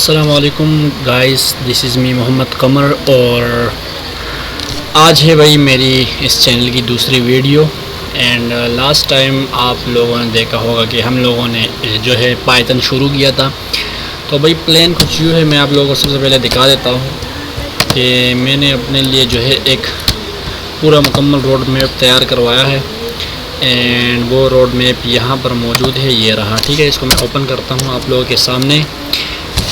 अस्सलामुअलैकुम guys, this is me Mohammad Qamar और आज है भाई मेरी इस चैनल की दूसरी वीडियो। एंड लास्ट टाइम आप लोगों ने देखा होगा कि हम लोगों ने जो है पाइथन शुरू किया था। तो भाई प्लान कुछ यूँ है, मैं आप लोगों को सबसे पहले दिखा देता हूँ कि मैंने अपने लिए जो है एक पूरा मुकम्मल रोड मैप तैयार करवाया है। एंड वो रोड मैप यहाँ पर मौजूद है, ये रहा। ठीक है, इसको मैं ओपन करता हूँ आप लोगों के सामने,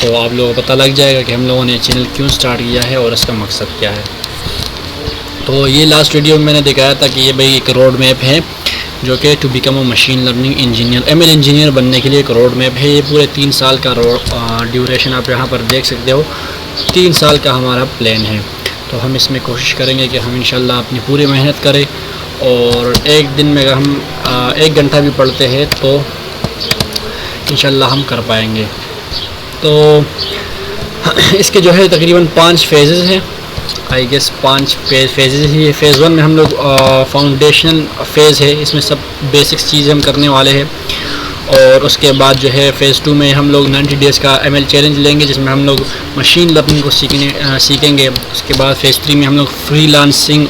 तो आप लोगों को पता लग जाएगा कि हम लोगों ने चैनल क्यों स्टार्ट किया है और इसका मकसद क्या है। तो ये लास्ट वीडियो में मैंने दिखाया था कि ये भाई एक रोड मैप है जो कि to become a machine learning engineer, ML engineer बनने के लिए एक रोड मैप है। ये पूरे 3 साल का ड्यूरेशन आप यहाँ पर देख सकते हो। 3 साल का हमारा प्लान है। तो हम इसमें कोशिश करेंगे कि हम इंशाल्लाह अपनी पूरी मेहनत करें और एक दिन में अगर हम 1 घंटा भी पढ़ते हैं तो इंशाल्लाह हम कर पाएंगे। तो इसके जो है तकरीबन 5 फेजेस हैं, आई गेस 5 फेजेस ही है। फ़ेज़ 1 में हम लोग फाउंडेशनल फ़ेज़ है, इसमें सब बेसिक्स चीज़ें हम करने वाले हैं। और उसके बाद जो है फ़ेज़ 2 में हम लोग 90 डेज़ का एमएल चैलेंज लेंगे, जिसमें हम लोग मशीन लर्निंग को सीखेंगे। उसके बाद फ़ेज़ 3 में हम लोग फ्रीलांसिंग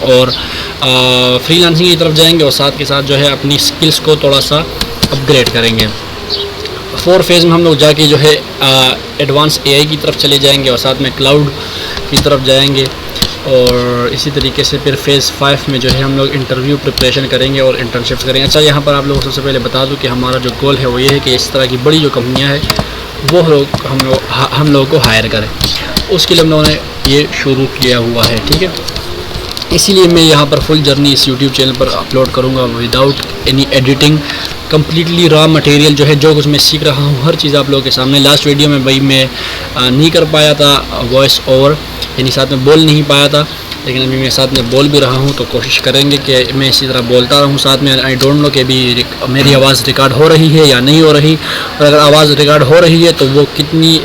की तरफ जाएंगे और साथ के साथ जो है अपनी स्किल्स को थोड़ा सा अपग्रेड करेंगे। 4 फेज़ में हम लोग जाके जो है एडवांस एआई की तरफ चले जाएंगे और साथ में क्लाउड की तरफ जाएंगे। और इसी तरीके से फिर फ़ेज़ 5 में जो है हम लोग इंटरव्यू प्रिपरेशन करेंगे और इंटर्नशिप्स करेंगे। अच्छा, यहाँ पर आप लोगों को सबसे पहले बता दूँ कि हमारा जो गोल है वो ये है कि इस तरह की बड़ी जो कंपनियाँ हैं वो हम लोग को हायर करें। उसके लिए हम लोगों ने ये शुरू किया हुआ है। ठीक है, इसीलिए मैं यहाँ पर फुल जर्नी इस यूट्यूब चैनल पर अपलोड करूँगा without any editing. Completely raw material जो है, जो कुछ मैं सीख रहा हूँ हर चीज़ आप लोगों के सामने। लास्ट वीडियो में भाई मैं नहीं कर पाया था वॉइस ओवर, यानी साथ में बोल नहीं पाया था, लेकिन अभी मैं साथ में बोल भी रहा हूँ। तो कोशिश करेंगे कि मैं इसी तरह बोलता रहूँ साथ में। आई डोंट नो कि अभी मेरी आवाज़ रिकॉर्ड हो रही है या नहीं हो रही, और अगर आवाज़ रिकॉर्ड हो रही है तो वो कितनी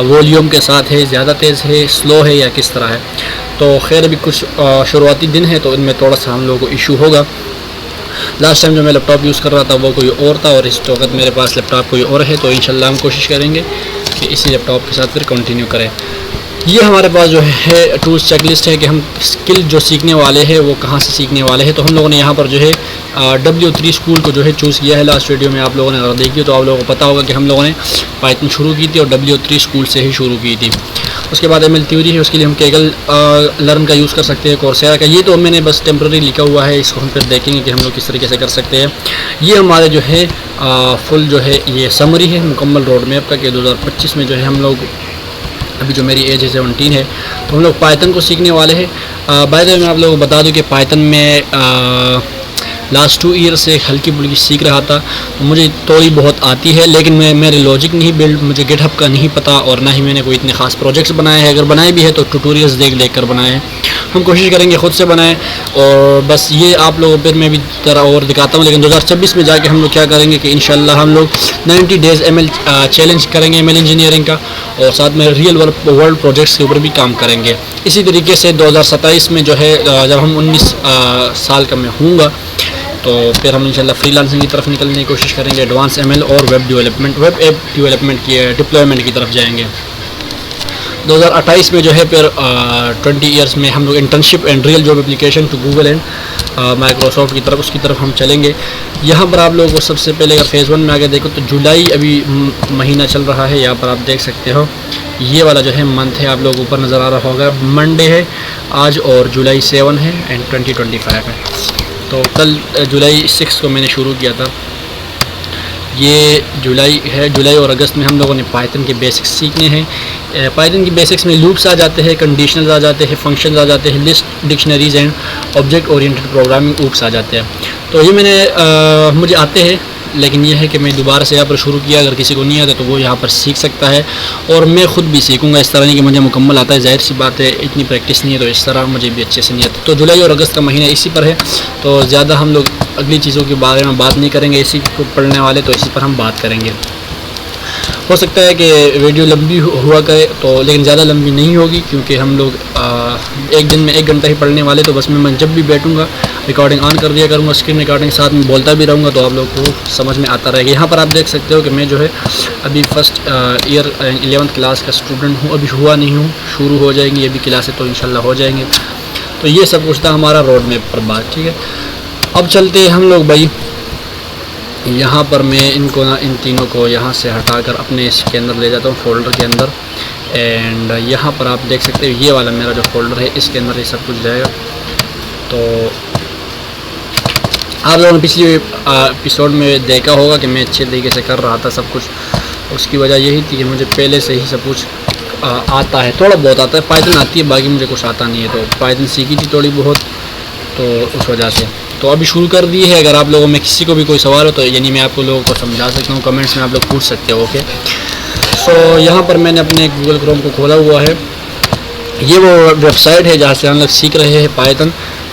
वॉल्यूम के साथ है, ज़्यादा तेज़ है, स्लो है या किस तरह है। तो खैर अभी कुछ शुरुआती दिन है तो इनमें थोड़ा सा हम लोगों को इशू होगा। लास्ट टाइम जो मैं लैपटॉप यूज़ कर रहा था वो कोई और था और इस वक्त मेरे पास लैपटॉप कोई और है। तो इंशाल्लाह हम कोशिश करेंगे कि इसी लैपटॉप के साथ फिर कंटिन्यू करें। ये हमारे पास जो है टूल्स चेकलिस्ट है कि हम स्किल जो सीखने वाले हैं वो कहाँ से सीखने वाले हैं। तो हम लोगों ने यहाँ पर जो है W3 स्कूल को जो है चूज़ किया है। लास्ट वीडियो में आप लोगों ने अगर देखी तो आप लोगों को पता होगा कि हम लोगों ने पाइथन शुरू की थी और W3 स्कूल से ही शुरू की थी। उसके बाद एमएल थ्योरी है, उसके लिए हम केगल लर्न का यूज़ कर सकते हैं, कोर्सेरा का। ये तो मैंने बस टेम्प्रेरी लिखा हुआ है, इसको हम फिर देखेंगे कि हम लोग किस तरीके से कर सकते हैं। ये हमारे जो है फुल जो है ये समरी है मुकम्मल रोड मैप का कि 2025 में जो है हम लोग, अभी जो मेरी एज है 17 है, तो हम लोग पाइथन को सीखने वाले हैं। बाय द वे मैं आप लोगों को बता दूं कि पाइथन में लास्ट 2 ईयर से हल्की फुल्की सीख रहा था, तो मुझे थोड़ी बहुत आती है, लेकिन मेरे लॉजिक नहीं बिल्ड, मुझे गिटहब का नहीं पता और ना ही मैंने कोई इतने खास प्रोजेक्ट्स बनाए हैं। अगर बनाए भी है तो ट्यूटोरियल्स देख कर बनाए हैं। हम कोशिश करेंगे ख़ुद से बनाएं और बस ये आप लोगों पर मैं भी तरह और दिखाता हूँ। लेकिन 2026 में जाके हम लोग क्या करेंगे कि इंशाल्लाह हम लोग 90 डेज़ एमएल चैलेंज करेंगे एमएल इंजीनियरिंग का, और साथ में रियल वर्ल्ड प्रोजेक्ट्स के ऊपर भी काम करेंगे। इसी तरीके से 2027 में जो है जब हम 19 साल का मैं हूँगा तो फिर हम इंशाल्लाह फ्रीलांसिंग की तरफ निकलने की कोशिश करेंगे। एडवांस एमएल और वेब ऐप डेवलपमेंट की डिप्लॉयमेंट की तरफ जाएंगे। 2028 में जो है फिर 20 ईयर्स में हम लोग internship and real job application to Google and Microsoft की तरफ, उसकी तरफ हम चलेंगे। यहाँ पर आप लोगों को सबसे पहले अगर फ़ेज़ 1 में आगे देखो तो जुलाई अभी महीना चल रहा है। यहाँ पर आप देख सकते हो ये वाला जो है मंथ है, आप लोग ऊपर नज़र आ रहा होगा, मंडे है आज और जुलाई 7 है एंड 2025 है। तो कल जुलाई 6 को मैंने शुरू किया था। ये जुलाई है। जुलाई और अगस्त में हम लोगों ने पाइथन के बेसिक्स सीखने हैं। पाइथन की बेसिक्स में लूप्स आ जाते हैं, कंडीशनल्स आ जाते हैं, फंक्शंस आ जाते हैं, list, dictionaries and object oriented programming OOPs आ जाते हैं। तो ये मुझे आते हैं, लेकिन यह है कि मैं दोबारा से यहाँ पर शुरू किया। अगर किसी को नहीं आता तो वो यहाँ पर सीख सकता है और मैं ख़ुद भी सीखूँगा। इस तरह नहीं कि मुझे मुकम्मल आता है, ज़ाहिर सी बात है इतनी प्रैक्टिस नहीं है, तो इस तरह मुझे भी अच्छे से नहीं आता। तो जुलाई और अगस्त का महीना इसी पर है, तो ज़्यादा हम लोग अगली चीज़ों के बारे में बात नहीं करेंगे। इसी को पढ़ने वाले तो इसी पर हम बात करेंगे। हो सकता है कि वीडियो लंबी हुआ करे तो, लेकिन ज़्यादा लंबी नहीं होगी क्योंकि हम लोग एक दिन में 1 घंटा ही पढ़ने वाले। तो बस मैं जब भी बैठूंगा रिकॉर्डिंग ऑन कर दिया करूँगा, स्क्रीन रिकॉर्डिंग साथ में बोलता भी रहूँगा, तो आप लोग को समझ में आता रहेगा। यहाँ पर आप देख सकते हो कि मैं जो है अभी फर्स्ट ईयर 11th क्लास का स्टूडेंट हूँ, अभी हुआ नहीं हूँ, शुरू हो जाएंगी अभी क्लासें तो इंशाल्लाह हो जाएंगे। तो ये सब कुछ था हमारा रोड मैप पर बात, ठीक है। अब चलते हैं हम लोग भाई, यहाँ पर मैं इनको ना इन तीनों को यहाँ से हटाकर अपने इसके अंदर ले जाता हूँ, फोल्डर के अंदर। एंड यहाँ पर आप देख सकते हो ये वाला मेरा जो फोल्डर है इसके अंदर ये सब कुछ जाएगा। तो आप लोगों ने पिछली एपिसोड में देखा होगा कि मैं अच्छे तरीके से कर रहा था सब कुछ। उसकी वजह यही थी कि मुझे पहले से ही सब कुछ आता है, थोड़ा बहुत आता है। पाइथन आती है, बाकी मुझे कुछ आता नहीं है। तो पाइथन सीखी थी थोड़ी बहुत, तो उस वजह से तो अभी शुरू कर दी है। अगर आप लोगों में किसी को भी कोई सवाल हो तो यानी मैं आपको लोगों को समझा सकता हूँ, कमेंट्स में आप लोग पूछ सकते हो, ओके। सो यहाँ पर मैंने अपने गूगल क्रोम को खोला हुआ है। ये वो वेबसाइट है जहाँ से हम लोग सीख रहे हैं पाइथन।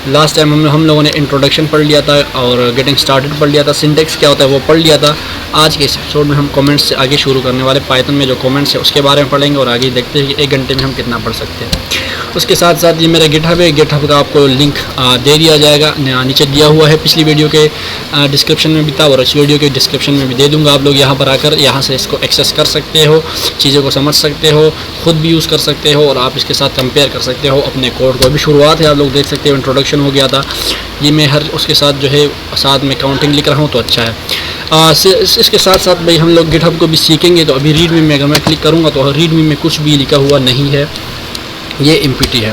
लास्ट टाइम हम लोगों ने इंट्रोडक्शन पढ़ लिया था और गेटिंग स्टार्टेड पढ़ लिया था, सिंटेक्स क्या होता है वो पढ़ लिया था। आज के इस एपिसोड में हम कमेंट्स से आगे शुरू करने वाले, पाइथन में जो कमेंट्स है उसके बारे में पढ़ेंगे और आगे देखते हैं कि 1 घंटे में हम कितना पढ़ सकते हैं। उसके साथ साथ ये मेरा गिटहब है, गिटहब का आपको लिंक दे दिया जाएगा, नीचे दिया हुआ है। पिछली वीडियो के डिस्क्रिप्शन में भी था और इस वीडियो के डिस्क्रिप्शन में भी दे दूंगा। आप लोग यहाँ पर आकर यहाँ से इसको एक्सेस कर सकते हो, चीज़ों को समझ सकते हो, खुद भी यूज़ कर सकते हो और आप इसके साथ कंपेयर कर सकते हो अपने कोड को। अभी शुरुआत है, आप लोग देख सकते हो इंट्रोडक्शन हो गया था। ये मैं हर उसके साथ जो है साथ में काउंटिंग लिख रहा हूँ तो अच्छा है। इसके साथ साथ भाई हम लोग गिटहब को भी सीखेंगे। तो अभी रीड मी में अगर मैं क्लिक करूँगा तो रीड मी में कुछ भी लिखा हुआ नहीं है, ये एमपीटी है।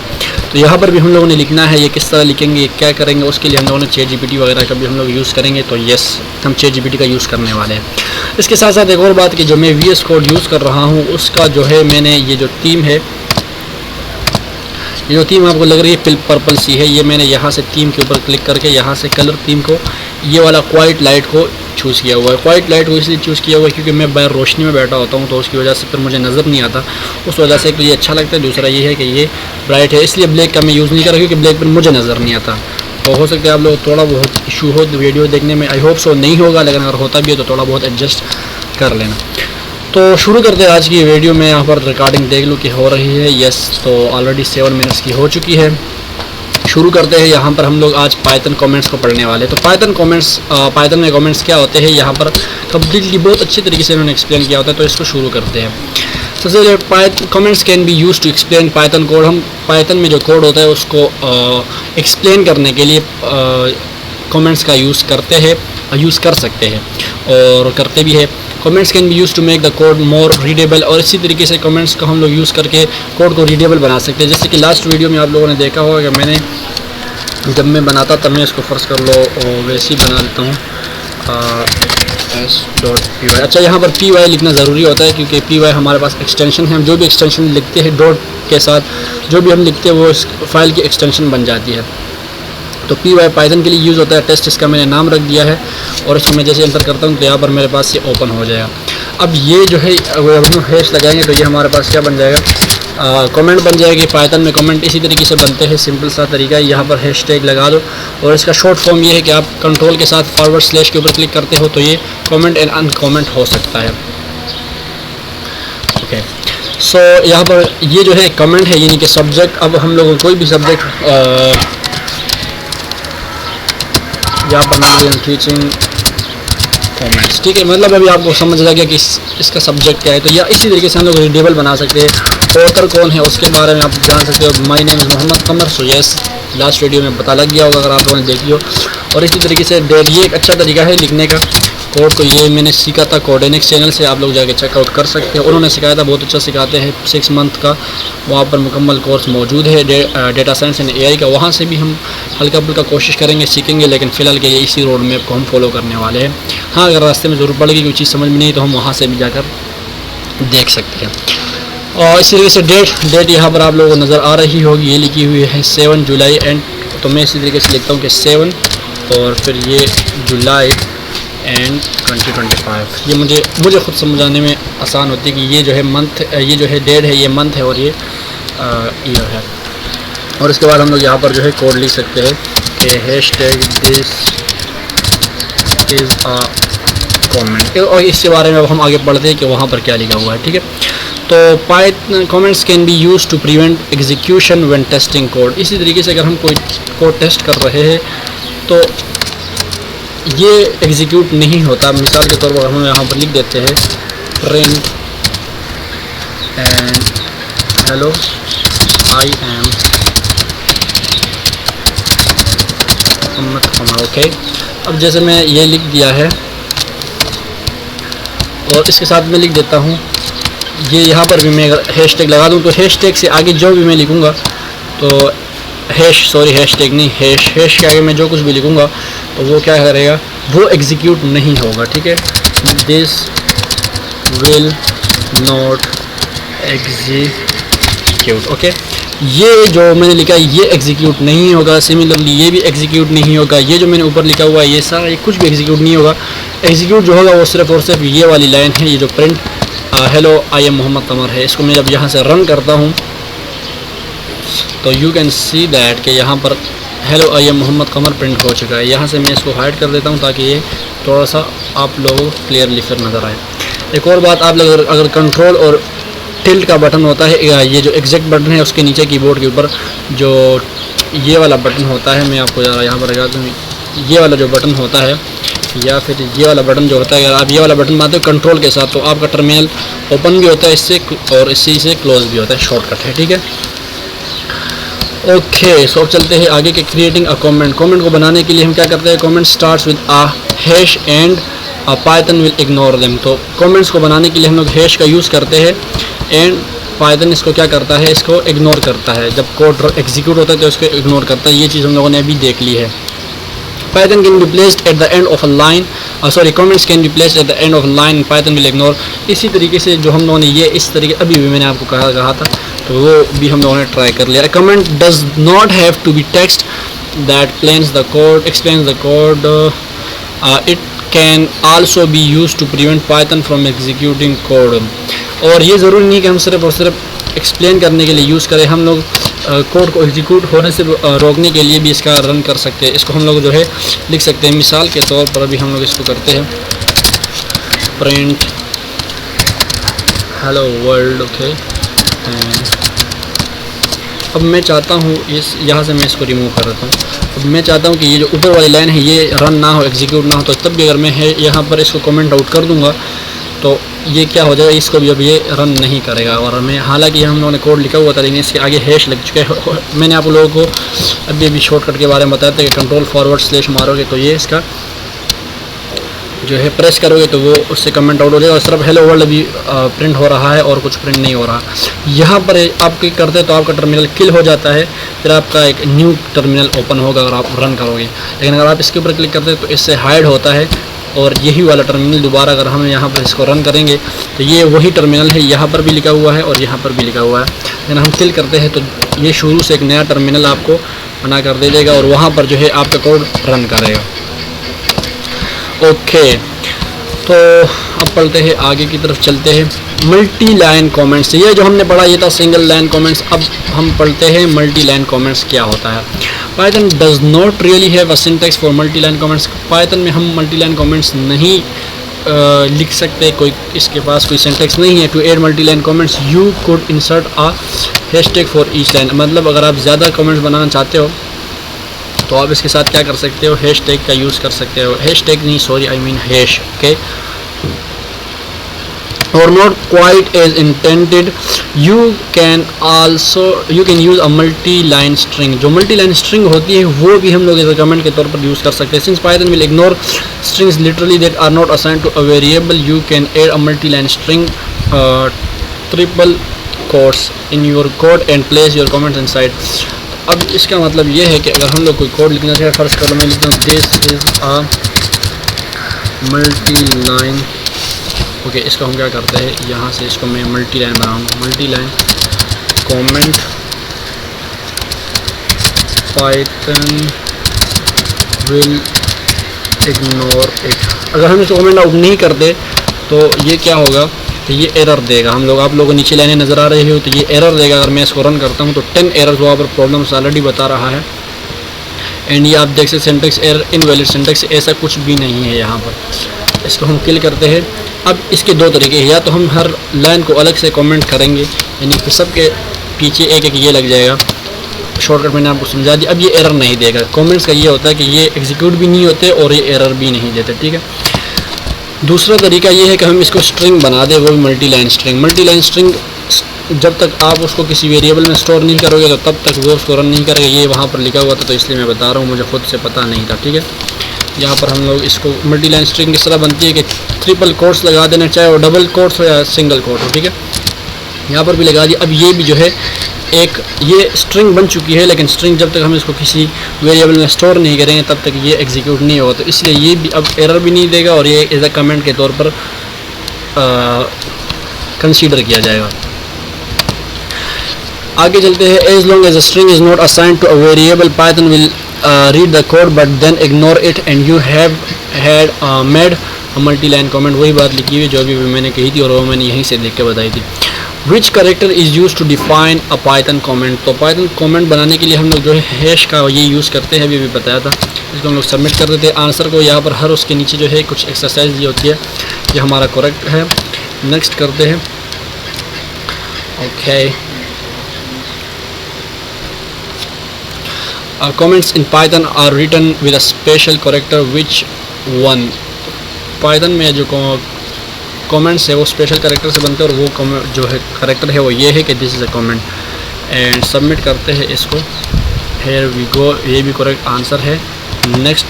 तो यहाँ पर भी हम लोगों ने लिखना है, ये किस तरह लिखेंगे, ये क्या करेंगे, उसके लिए हम लोगों ने चैट जीपीटी वगैरह का भी हम लोग यूज़ करेंगे। तो यस, हम चैट जीपीटी का यूज़ करने वाले हैं। इसके साथ साथ एक और बात कि जो मैं VS कोड यूज़ कर रहा हूँ उसका जो है मैंने ये जो थीम है, ये जो थीम आपको लग रही है पर्पल सी है, ये मैंने यहाँ से थीम के ऊपर क्लिक करके यहाँ से कलर थीम को ये वाला क्वाइट लाइट को चूज़ किया हुआ है। क्वाइट लाइट को इसलिए चूज़ किया हुआ है क्योंकि मैं बाहर रोशनी में बैठा होता हूँ तो उसकी वजह से फिर मुझे नज़र नहीं आता, उस वजह से एक तो ये अच्छा लगता है, दूसरा ये है कि ये ब्राइट है, इसलिए ब्लैक का मैं यूज़ नहीं कर रहा क्योंकि ब्लैक पर मुझे नज़र नहीं आता। तो हो सकता है आप लोग थोड़ा बहुत इशू हो वीडियो देखने में, आई होप सो नहीं होगा, लेकिन अगर होता भी है तो थोड़ा बहुत एडजस्ट कर लेना। तो शुरू करते हैं आज की वीडियो में। यहाँ पर रिकॉर्डिंग देख लूँ कि हो रही है, यस। तो ऑलरेडी 7 मिनट्स की हो चुकी है। शुरू करते हैं। यहाँ पर हम लोग आज पाइथन कमेंट्स को पढ़ने वाले हैं। तो पाइथन में कमेंट्स क्या होते हैं यहाँ पर कम्प्लीटली बहुत अच्छे तरीके से उन्होंने एक्सप्लेन किया होता है। तो इसको शुरू करते हैं। सबसे पहले comments can be use to explain Python code. हम पाइथन में जो कोड होता है उसको एक्सप्लेन करने के लिए कमेंट्स का यूज़ करते हैं, यूज़ कर सकते हैं और करते भी है। Comments can be use to make the code more readable, और इसी तरीके से कमेंट्स को हम लोग यूज़ करके कोड को रीडेबल बना सकते हैं। जैसे कि लास्ट वीडियो में आप लोगों ने देखा होगा कि मैंने जब मैं बनाता तब मैं इसको फर्स्ट कर लो और वैसे ही बना लेता हूँ s.py। अच्छा, यहाँ पर py लिखना ज़रूरी होता है क्योंकि py हमारे पास एक्सटेंशन है। हम जो भी एक्सटेंशन लिखते हैं डॉट के साथ जो भी हम लिखते हैं वो इस फाइल की एक्सटेंशन बन जाती है। तो py पाइथन के लिए यूज़ होता है। टेस्ट इसका मैंने नाम रख दिया है और इसको मैं जैसे एंटर करता हूँ तो यहाँ पर मेरे पास ये ओपन हो जाएगा। अब ये जो है अगर हम हैश लगाएंगे तो ये हमारे पास क्या बन जाएगा, कमेंट बन जाएगी। पाइथन में कमेंट इसी तरीके से बनते हैं, सिंपल सा तरीका है। यहाँ पर हैशटैग लगा दो और इसका शॉर्ट फॉर्म ये है कि आप कंट्रोल के साथ फॉरवर्ड स्लैश के ऊपर क्लिक करते हो तो ये कमेंट एंड अनकमेंट हो सकता है। ओके, सो यहाँ पर ये जो है कमेंट है यानी कि सब्जेक्ट। अब हम लोग कोई भी सब्जेक्ट यहाँ पर मान टीचिंग कमेंट्स, ठीक है, मतलब अभी आपको समझ लग गया कि इसका सब्जेक्ट क्या है। तो या इसी तरीके से हम लोग रीडेबल बना सकते हैं। ऑथर कौन है उसके बारे में आप जान सकते हो। My name is Mohammad Qamar. So yes, last video में पता लग गया होगा अगर आप लोगों ने देखी हो। और इसी तरीके से डेट, ये एक अच्छा तरीका है लिखने का कोड को। ये मैंने सीखा था कोडेनिक्स चैनल से, आप लोग जाके चेकआउट कर सकते हैं। उन्होंने सिखाया था, बहुत अच्छा सिखाते हैं। 6 मंथ का वहाँ पर मुकम्मल कोर्स मौजूद है डेटा साइंस एंड AI का। वहाँ से भी हम हल्का फुल्का कोशिश करेंगे, सीखेंगे, लेकिन फ़िलहाल के लिए इसी रोड मैप को हम फॉलो करने वाले हैं। हाँ, अगर रास्ते में ज़रूरत पड़ेगी कोई चीज़ समझ में नहीं तो हम वहाँ से भी जाकर देख सकते हैं। और इसी तरीके से डेट यहाँ पर आप लोगों को नज़र आ रही होगी, ये लिखी हुई है 7 जुलाई एंड। तो मैं इसी तरीके से लिखता हूँ कि 7 और फिर ये जुलाई एंड 2025। ये मुझे खुद समझाने में आसान होती है कि ये जो है मंथ, ये जो है डेट है ये मंथ है और ये ईयर है। और इसके बाद हम लोग यहाँ पर जो है कोड लिख सकते हैं कि hashtag this is a comment, और इसके बारे में अब हम आगे पढ़ते हैं कि वहाँ पर क्या लिखा हुआ है। ठीक है, तो Python comments can be use to prevent execution when testing code. इसी तरीके से अगर हम कोई कोड टेस्ट कर रहे हैं तो ये एग्जीक्यूट नहीं होता। मिसाल के तौर पर हम यहाँ पर लिख देते हैं print and hello I am Mohammad. Okay, अब जैसे मैं ये लिख दिया है और इसके साथ मैं लिख देता हूँ ये, यहाँ पर भी मैं अगर हैशटैग लगा दूँ तो हैशटैग से आगे जो भी मैं लिखूँगा तो हैशटैग नहीं, हैश के आगे मैं जो कुछ भी लिखूँगा तो वो क्या करेगा, वो एग्जीक्यूट नहीं होगा। ठीक है, this will not execute. Okay, ये जो मैंने लिखा है ये एग्जीक्यूट नहीं होगा। सिमिलरली ये भी एग्जीक्यूट नहीं होगा। ये जो मैंने ऊपर लिखा हुआ है ये सारा, ये कुछ भी एग्जीक्यूट नहीं होगा। एग्जीक्यूट जो होगा वो सिर्फ और सिर्फ ये वाली लाइन है, ये जो print hello I am Mohammad Qamar है। इसको मैं जब यहाँ से रन करता हूँ तो यू कैन सी दैट कि यहाँ पर hello I am Mohammad Qamar print हो चुका है। यहाँ से मैं इसको हाइड कर देता हूँ ताकि ये थोड़ा सा आप लोगों को क्लियरली फिर नज़र आए। एक और बात, आप लोग अगर कंट्रोल और टिल्ट का बटन होता है, ये जो एग्जैक्ट बटन है उसके नीचे कीबोर्ड के ऊपर जो ये वाला बटन होता है, मैं आपको ज़रा यहाँ पर लगा दूँ, ये वाला जो बटन होता है या फिर ये वाला बटन जो होता है, अगर आप ये वाला बटन मारते हो कंट्रोल के साथ तो आपका टर्मिनल ओपन भी होता है इससे और इसी से क्लोज भी होता है, शॉर्टकट है। ठीक है, ओके, सो अब चलते हैं आगे के क्रिएटिंग अ कमेंट। कमेंट को बनाने के लिए हम क्या करते हैं, comment starts with a hash and Python will ignore them. तो कमेंट्स को बनाने के लिए हम लोग हैश का यूज़ करते हैं एंड पाइथन इसको क्या करता है, इसको इग्नोर करता है। जब कोड एग्जीक्यूट होता है तो इसको इग्नोर करता है। ये चीज़ हम लोगों ने अभी देख ली है। Python can be placed at the end of a line, comments can be placed at the end of a line, Python will ignore। इसी तरीके से जो हम लोगों ने ये इस तरीके अभी भी मैंने आपको कहा था तो वो भी हम लोगों ने ट्राई कर लिया। A comment does not have to be text that explains the code, it can also be used to prevent Python from executing code। और ये ज़रूरी नहीं कि हम सिर्फ और सिर्फ एक्सप्लेन करने के लिए यूज़ करें, हम लोग कोड को एग्जीक्यूट होने से रोकने के लिए भी इसका रन कर सकते हैं। इसको हम लोग जो है लिख सकते हैं। मिसाल के तौर पर अभी हम लोग इसको करते हैं प्रिंट हेलो वर्ल्ड। ओके, अब मैं चाहता हूँ इस यहाँ से मैं इसको रिमूव कर देता हूँ। अब मैं चाहता हूँ कि ये जो ऊपर वाली लाइन है ये रन ना हो, एग्जीक्यूट ना हो, तो तब भी अगर मैं यहाँ पर इसको कमेंट आउट कर दूँगा तो ये क्या हो जाएगा, इसको भी अब ये रन नहीं करेगा। और हमें हालांकि हम लोगों ने कोड लिखा हुआ था लेकिन इसके आगे हैश लग चुका है। मैंने आप लोगों को अभी शॉर्टकट के बारे में बताया था कि कंट्रोल फॉरवर्ड स्लैश मारोगे तो ये इसका जो है प्रेस करोगे तो वो उससे कमेंट आउट हो जाएगा और सिर्फ हेलो वर्ल्ड अभी प्रिंट हो रहा है और कुछ प्रिंट नहीं हो रहा। यहाँ पर आप क्लिक करते तो आपका टर्मिनल किल हो जाता है, फिर आपका एक न्यू टर्मिनल ओपन होगा अगर आप रन करोगे। लेकिन अगर आप इसके ऊपर क्लिक करते तो इससे हाइड होता है और यही वाला टर्मिनल दोबारा अगर हम यहाँ पर इसको रन करेंगे तो ये वही टर्मिनल है, यहाँ पर भी लिखा हुआ है और यहाँ पर भी लिखा हुआ है। लेकिन हम किल करते हैं तो ये शुरू से एक नया टर्मिनल आपको बना कर दे देगा और वहाँ पर जो है आपका कोड रन करेगा। ओके, तो अब पढ़ते हैं आगे की तरफ चलते हैं मल्टी लाइन कमेंट्स। ये जो हमने पढ़ा ये था सिंगल लाइन कमेंट्स। अब हम पढ़ते हैं मल्टी लाइन कमेंट्स क्या होता है। Python does not really have a syntax for multi line comments. Python में हम मल्टी लाइन कमेंट्स नहीं लिख सकते, कोई इसके पास कोई सिंटैक्स नहीं है। To add multi line comments you could insert a hashtag for each line. मतलब अगर आप ज़्यादा कमेंट्स बनाना चाहते हो तो आप इसके साथ क्या कर सकते हो, हैशटैग का यूज़ कर सकते हो। हैशटैग नहीं, sorry I mean hash. Okay, और not quite as intended you can use a multi line string. जो मल्टी लाइन स्ट्रिंग होती है वो भी हम लोग इस कमेंट के तौर पर यूज़ कर सकते हैं। Since Python will ignore strings literally that are not assigned to a variable you can add a multi line string triple quotes in your code and place your comments inside. अब इसका मतलब ये है कि अगर हम लोग कोई कोड लिखना चाहिए, फर्स्ट कर मैं लिखता हूँ this is a multi line. Okay, इसको हम क्या करते हैं, यहाँ से इसको मैं मल्टी लाइन बनाऊँगा। Multi line comment Python will ignore it. अगर हम इसको कमेंट आउट नहीं करते तो ये क्या होगा, तो ये एरर देगा। हम लोग आप लोगों को नीचे लाइनें नज़र आ रही हो तो ये एरर देगा। अगर मैं इसको रन करता हूँ तो 10 एरर्स वहाँ पर प्रॉब्लम्स ऑलरेडी बता रहा है। एंड ये आप देख सकते सिंटैक्स एरर, इनवैलिड सिंटैक्स, ऐसा कुछ भी नहीं है यहाँ पर। इसको हम किल करते हैं। अब इसके दो तरीके हैं, या तो हम हर लाइन को अलग से कमेंट करेंगे, यानी कि सबके पीछे एक एक ये लग जाएगा। शॉर्टकट मैंने आपको समझा दिया। अब ये एरर नहीं देगा। कमेंट्स का ये होता है कि ये एग्जीक्यूट भी नहीं होते और ये एरर भी नहीं देते, ठीक है। दूसरा तरीका ये है कि हम इसको स्ट्रिंग बना दें, वो भी multi line string. Multi line string जब तक आप उसको किसी वेरिएबल में स्टोर नहीं करोगे तो तब तक वो उसको रन नहीं करेगा। ये वहाँ पर लिखा हुआ था तो इसलिए मैं बता रहा हूँ, मुझे खुद से पता नहीं था, ठीक है। यहाँ पर हम लोग इसको मल्टी लाइन स्ट्रिंग किस तरह बनती है कि ट्रिपल कोट्स लगा देना, चाहे वो डबल कोट्स हो या सिंगल कोट हो, ठीक है। यहाँ पर भी लगा दिया। अब ये भी जो है एक ये स्ट्रिंग बन चुकी है, लेकिन स्ट्रिंग जब तक हम इसको किसी वेरिएबल में स्टोर नहीं करेंगे तब तक ये एग्जीक्यूट नहीं होगा, तो इसलिए ये भी अब एरर भी नहीं देगा और ये एज अ कमेंट के तौर पर कंसीडर किया जाएगा। आगे चलते हैं। As long as a string is not assigned to a variable Python will read the code but then ignore it and you have had made a multi line comment. वही बात लिखी हुई जो अभी मैंने कही थी और वो मैंने यहीं से देख के बताई थी। Which character is use to define a Python comment. तो पाइथन कमेंट बनाने के लिए हम लोग जो है हैश का ये यूज़ करते हैं, अभी भी बताया था। इसको हम लोग सबमिट कर देते हैं आंसर को। यहाँ पर हर उसके नीचे जो है कुछ एक्सरसाइज दी होती है, ये हमारा करेक्ट है। नेक्स्ट करते हैं। Okay, comments in Python are written with a special character which one। Python में जो कमेंट्स है वो स्पेशल करेक्टर से बनते हैं और वो जो है करेक्टर है वो ये है कि this is a comment. And submit करते हैं इसको। हेयर वी गो, ये भी करेक्ट आंसर है। नेक्स्ट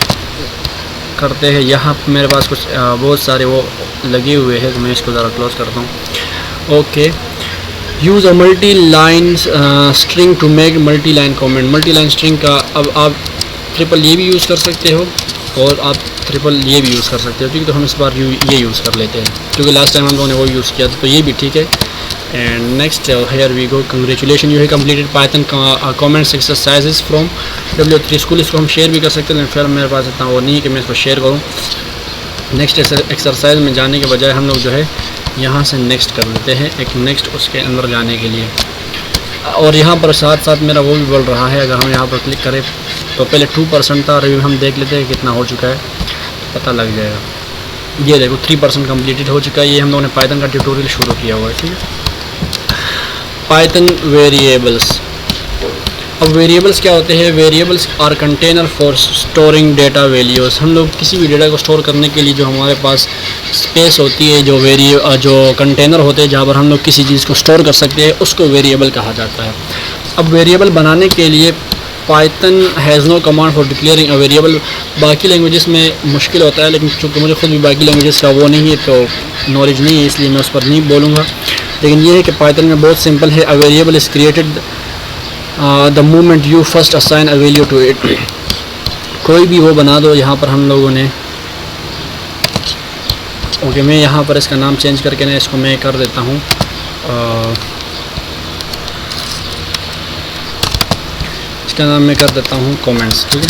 करते हैं। यहाँ मेरे पास कुछ बहुत सारे वो लगे हुए हैं तो मैं इसको ज़रा क्लोज करता हूँ। Okay, use a multi line string to make multi line comment. Multi line string का अब आप ट्रिपल ये भी यूज़ कर सकते हो और आप ट्रिपल ये भी यूज़ कर सकते हो, ठीक है। तो हम इस बार ये यूज़ कर लेते हैं क्योंकि लास्ट टाइम हम लोगों ने वो यूज़ किया था, तो ये भी ठीक है। And next here we go, congratulation you है completed Python comments exercises from W3 school. इसको हम शेयर भी कर सकते हैं, लेकिन फिर मेरे पास इतना वो नहीं है कि मैं इसको शेयर करूँ। नेक्स्ट एक्सरसाइज में जाने के बजाय हम लोग जो है यहाँ से नेक्स्ट कर लेते हैं, एक नेक्स्ट उसके अंदर जाने के लिए। और यहाँ पर साथ साथ मेरा वो भी बोल रहा है, अगर हम यहाँ पर क्लिक करें तो पहले 2% था और अभी हम देख लेते हैं कितना हो चुका है, पता लग जाएगा। ये देखो 3% कम्प्लीटेड हो चुका है। ये हम लोगों ने पाइथन का ट्यूटोरियल शुरू किया हुआ है, ठीक है। Python variables. अब वेरिएबल्स क्या होते हैं? Variables are container for storing data values. हम लोग किसी भी डेटा को स्टोर करने के लिए जो हमारे पास स्पेस होती है, जो कंटेनर होते हैं जहाँ पर हम लोग किसी चीज़ को स्टोर कर सकते हैं, उसको वेरिएबल कहा जाता है। अब वेरिएबल बनाने के लिए Python has no command for declaring a variable. बाकी लैंग्वेजेस में मुश्किल होता है, लेकिन चूँकि मुझे खुद भी बाकी लैंग्वेजेस का वो नहीं है तो नॉलेज नहीं है, इसलिए मैं उस पर नहीं बोलूँगा। लेकिन ये है कि पाइथन में बहुत सिंपल है। A variable is created the moment you first assign a value to it. कोई भी वो बना दो। यहाँ पर हम लोगों ने ओके, मैं यहाँ पर इसका नाम चेंज करके ना इसको मैं कर देता हूँ, इसका नाम मैं कर देता हूँ कमेंट्स, ठीक है।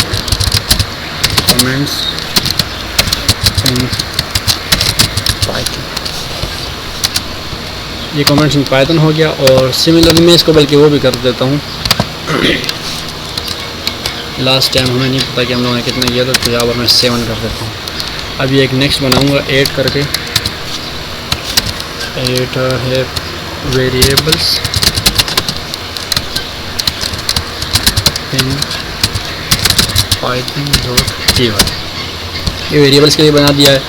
कमेंट्स इन पाइथन, ये कमेंट्स इन पाइथन हो गया। और सिमिलरली मैं इसको बल्कि वो भी कर देता हूँ। लास्ट टाइम हमें नहीं पता कि हम लोगों ने कितना किया था, तो यहाँ पर मैं 7 कर देता हूँ। अभी एक नेक्स्ट बनाऊँगा 8 करके। 8 है वेरिएबल्स इन python.py। ये वेरिएबल्स के लिए बना दिया है।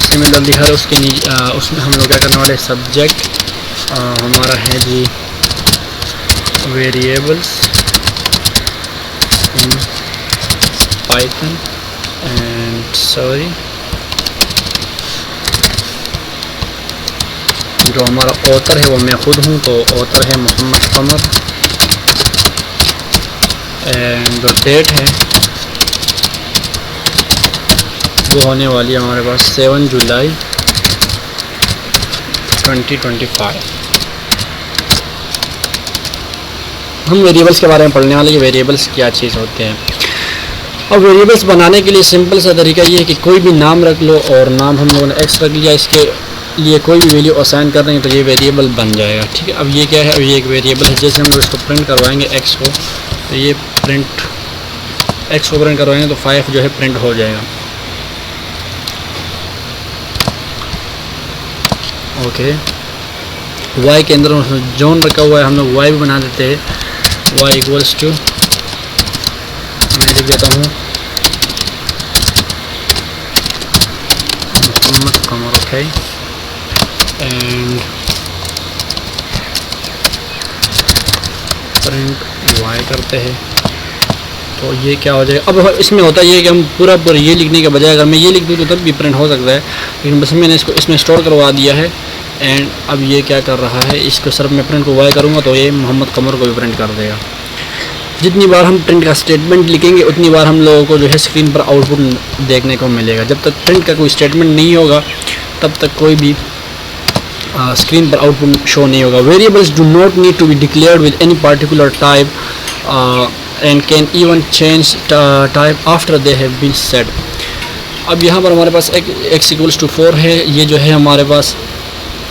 सिमिलरली हर उसके नीचे उसमें हम लोग क्या करने वाले, सब्जेक्ट हमारा है जी variables in Python and sorry जो हमारा ऑथर है वो मैं खुद हूँ, तो ऑथर है मोहम्मद कमर। एंड जो डेट है वो होने वाली है हमारे पास 7 जुलाई 2025। हम वेरिएबल्स के बारे में पढ़ने वाले, वेरिएबल्स क्या चीज़ होते हैं। अब वेरिएबल्स बनाने के लिए सिंपल सा तरीका ये है कि कोई भी नाम रख लो, और नाम हम लोगों ने एक्स रख लिया, इसके लिए कोई भी वैल्यू असाइन कर देंगे तो ये वेरिएबल बन जाएगा, ठीक है। अब ये क्या है? अब ये एक वेरिएबल है। जैसे हम लोग इसको प्रिंट करवाएंगे एक्स को, तो ये एक्स को प्रिंट करवाएंगे तो 5 जो है प्रिंट हो जाएगा। ओके, y के अंदर जोन रखा हुआ है, हम लोग y भी बना देते हैं। y इक्वल्स टू, मैं लिख देता हूँ मोहम्मद कमर। ओके, एंड प्रिंट y करते हैं। तो ये क्या हो जाएगा, अब इसमें होता ये है कि हम पूरा ये लिखने के बजाय अगर मैं ये लिख दूँ तो तब भी प्रिंट हो सकता है, लेकिन बस मैंने इसको इसमें स्टोर करवा दिया है। एंड अब ये क्या कर रहा है, इसको सिर्फ मैं प्रिंट को y करूँगा तो ये मोहम्मद कमर को भी प्रिंट कर देगा। जितनी बार हम प्रिंट का स्टेटमेंट लिखेंगे उतनी बार हम लोगों को जो है स्क्रीन पर आउटपुट देखने को मिलेगा। जब तक प्रिंट का कोई स्टेटमेंट नहीं होगा तब तक कोई भी स्क्रीन पर आउटपुट शो नहीं होगा। Variables do not need to be declared with any particular type and can even change type after they have been set. अब यहाँ पर हमारे पास x इक्वल्स टू 4 है। ये जो है हमारे पास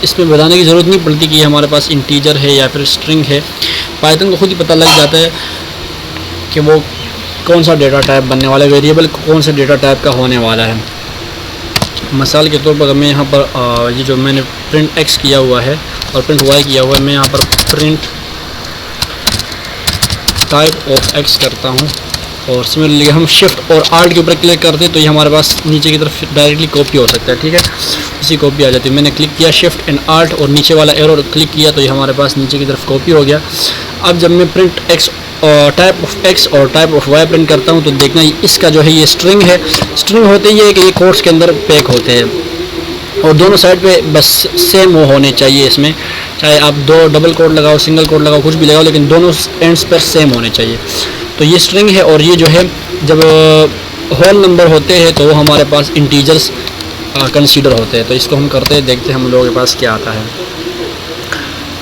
इसमें बताने की ज़रूरत नहीं पड़ती कि ये हमारे पास इंटीजर है या फिर स्ट्रिंग है। पाइथन को खुद ही पता लग जाता है कि वो कौन सा डेटा टाइप बनने वाला है, वेरिएबल कौन सा डेटा टाइप का होने वाला है। मिसाल के तौर पर अगर मैं यहाँ पर ये जो मैंने प्रिंट x किया हुआ है और प्रिंट y किया हुआ है, मैं यहाँ पर प्रिंट टाइप ऑफ x करता हूँ और सिमिलरली हम शिफ्ट और आल्ट के ऊपर क्लिक करते हैं तो ये हमारे पास नीचे की तरफ डायरेक्टली कॉपी हो सकता है। ठीक है, इसी कॉपी आ जाती है। मैंने क्लिक किया शिफ्ट एंड आल्ट और नीचे वाला एरो क्लिक किया तो ये हमारे पास नीचे की तरफ कॉपी हो गया। अब जब मैं print x type of x और टाइप ऑफ y प्रिंट करता हूँ तो देखना इसका जो है ये स्ट्रिंग है। स्ट्रिंग होते ही है कि ये कोट्स के अंदर पैक होते हैं और दोनों साइड पे बस सेम वो होने चाहिए। इसमें चाहे आप दो डबल कोट लगाओ, सिंगल कोट लगाओ, कुछ भी लगाओ, लेकिन दोनों एंड्स पर सेम होने चाहिए। तो ये स्ट्रिंग है और ये जो है जब होल नंबर होते हैं तो वो हमारे पास इंटीजर्स कंसीडर होते हैं। तो इसको हम करते हैं, देखते हैं हम लोगों के पास क्या आता है।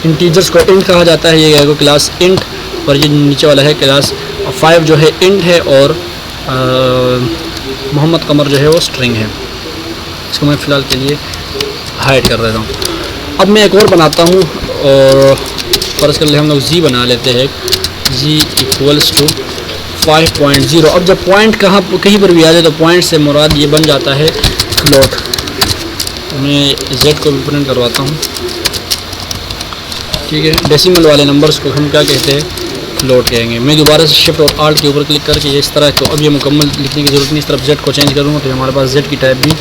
इंटीजर्स को इंट कहा जाता है। ये क्लास इंट और ये नीचे वाला है क्लास 5 जो है इंट है और मोहम्मद कमर जो है वो स्ट्रिंग है। इसको मैं फ़िलहाल के लिए हाइड कर देता हूँ। अब मैं एक और बनाता हूँ और फर्ज कर ले हम लोग जी बना लेते हैं। G equals to 5.0। अब जब पॉइंट कहीं पर भी आ जाए तो पॉइंट से मुराद ये बन जाता है फ्लोट। मैं z को भी प्रिंट करवाता हूँ। ठीक है, डेसिमल वाले नंबर्स को हम क्या कहते हैं, फ्लोट कहेंगे। मैं दोबारा से शिफ्ट और आल्ट के ऊपर क्लिक करके ये इस तरह, तो अब ये मुकम्मल लिखने की ज़रूरत नहीं, इस तरफ z को चेंज करूँगा तो हमारे पास z की टाइप भी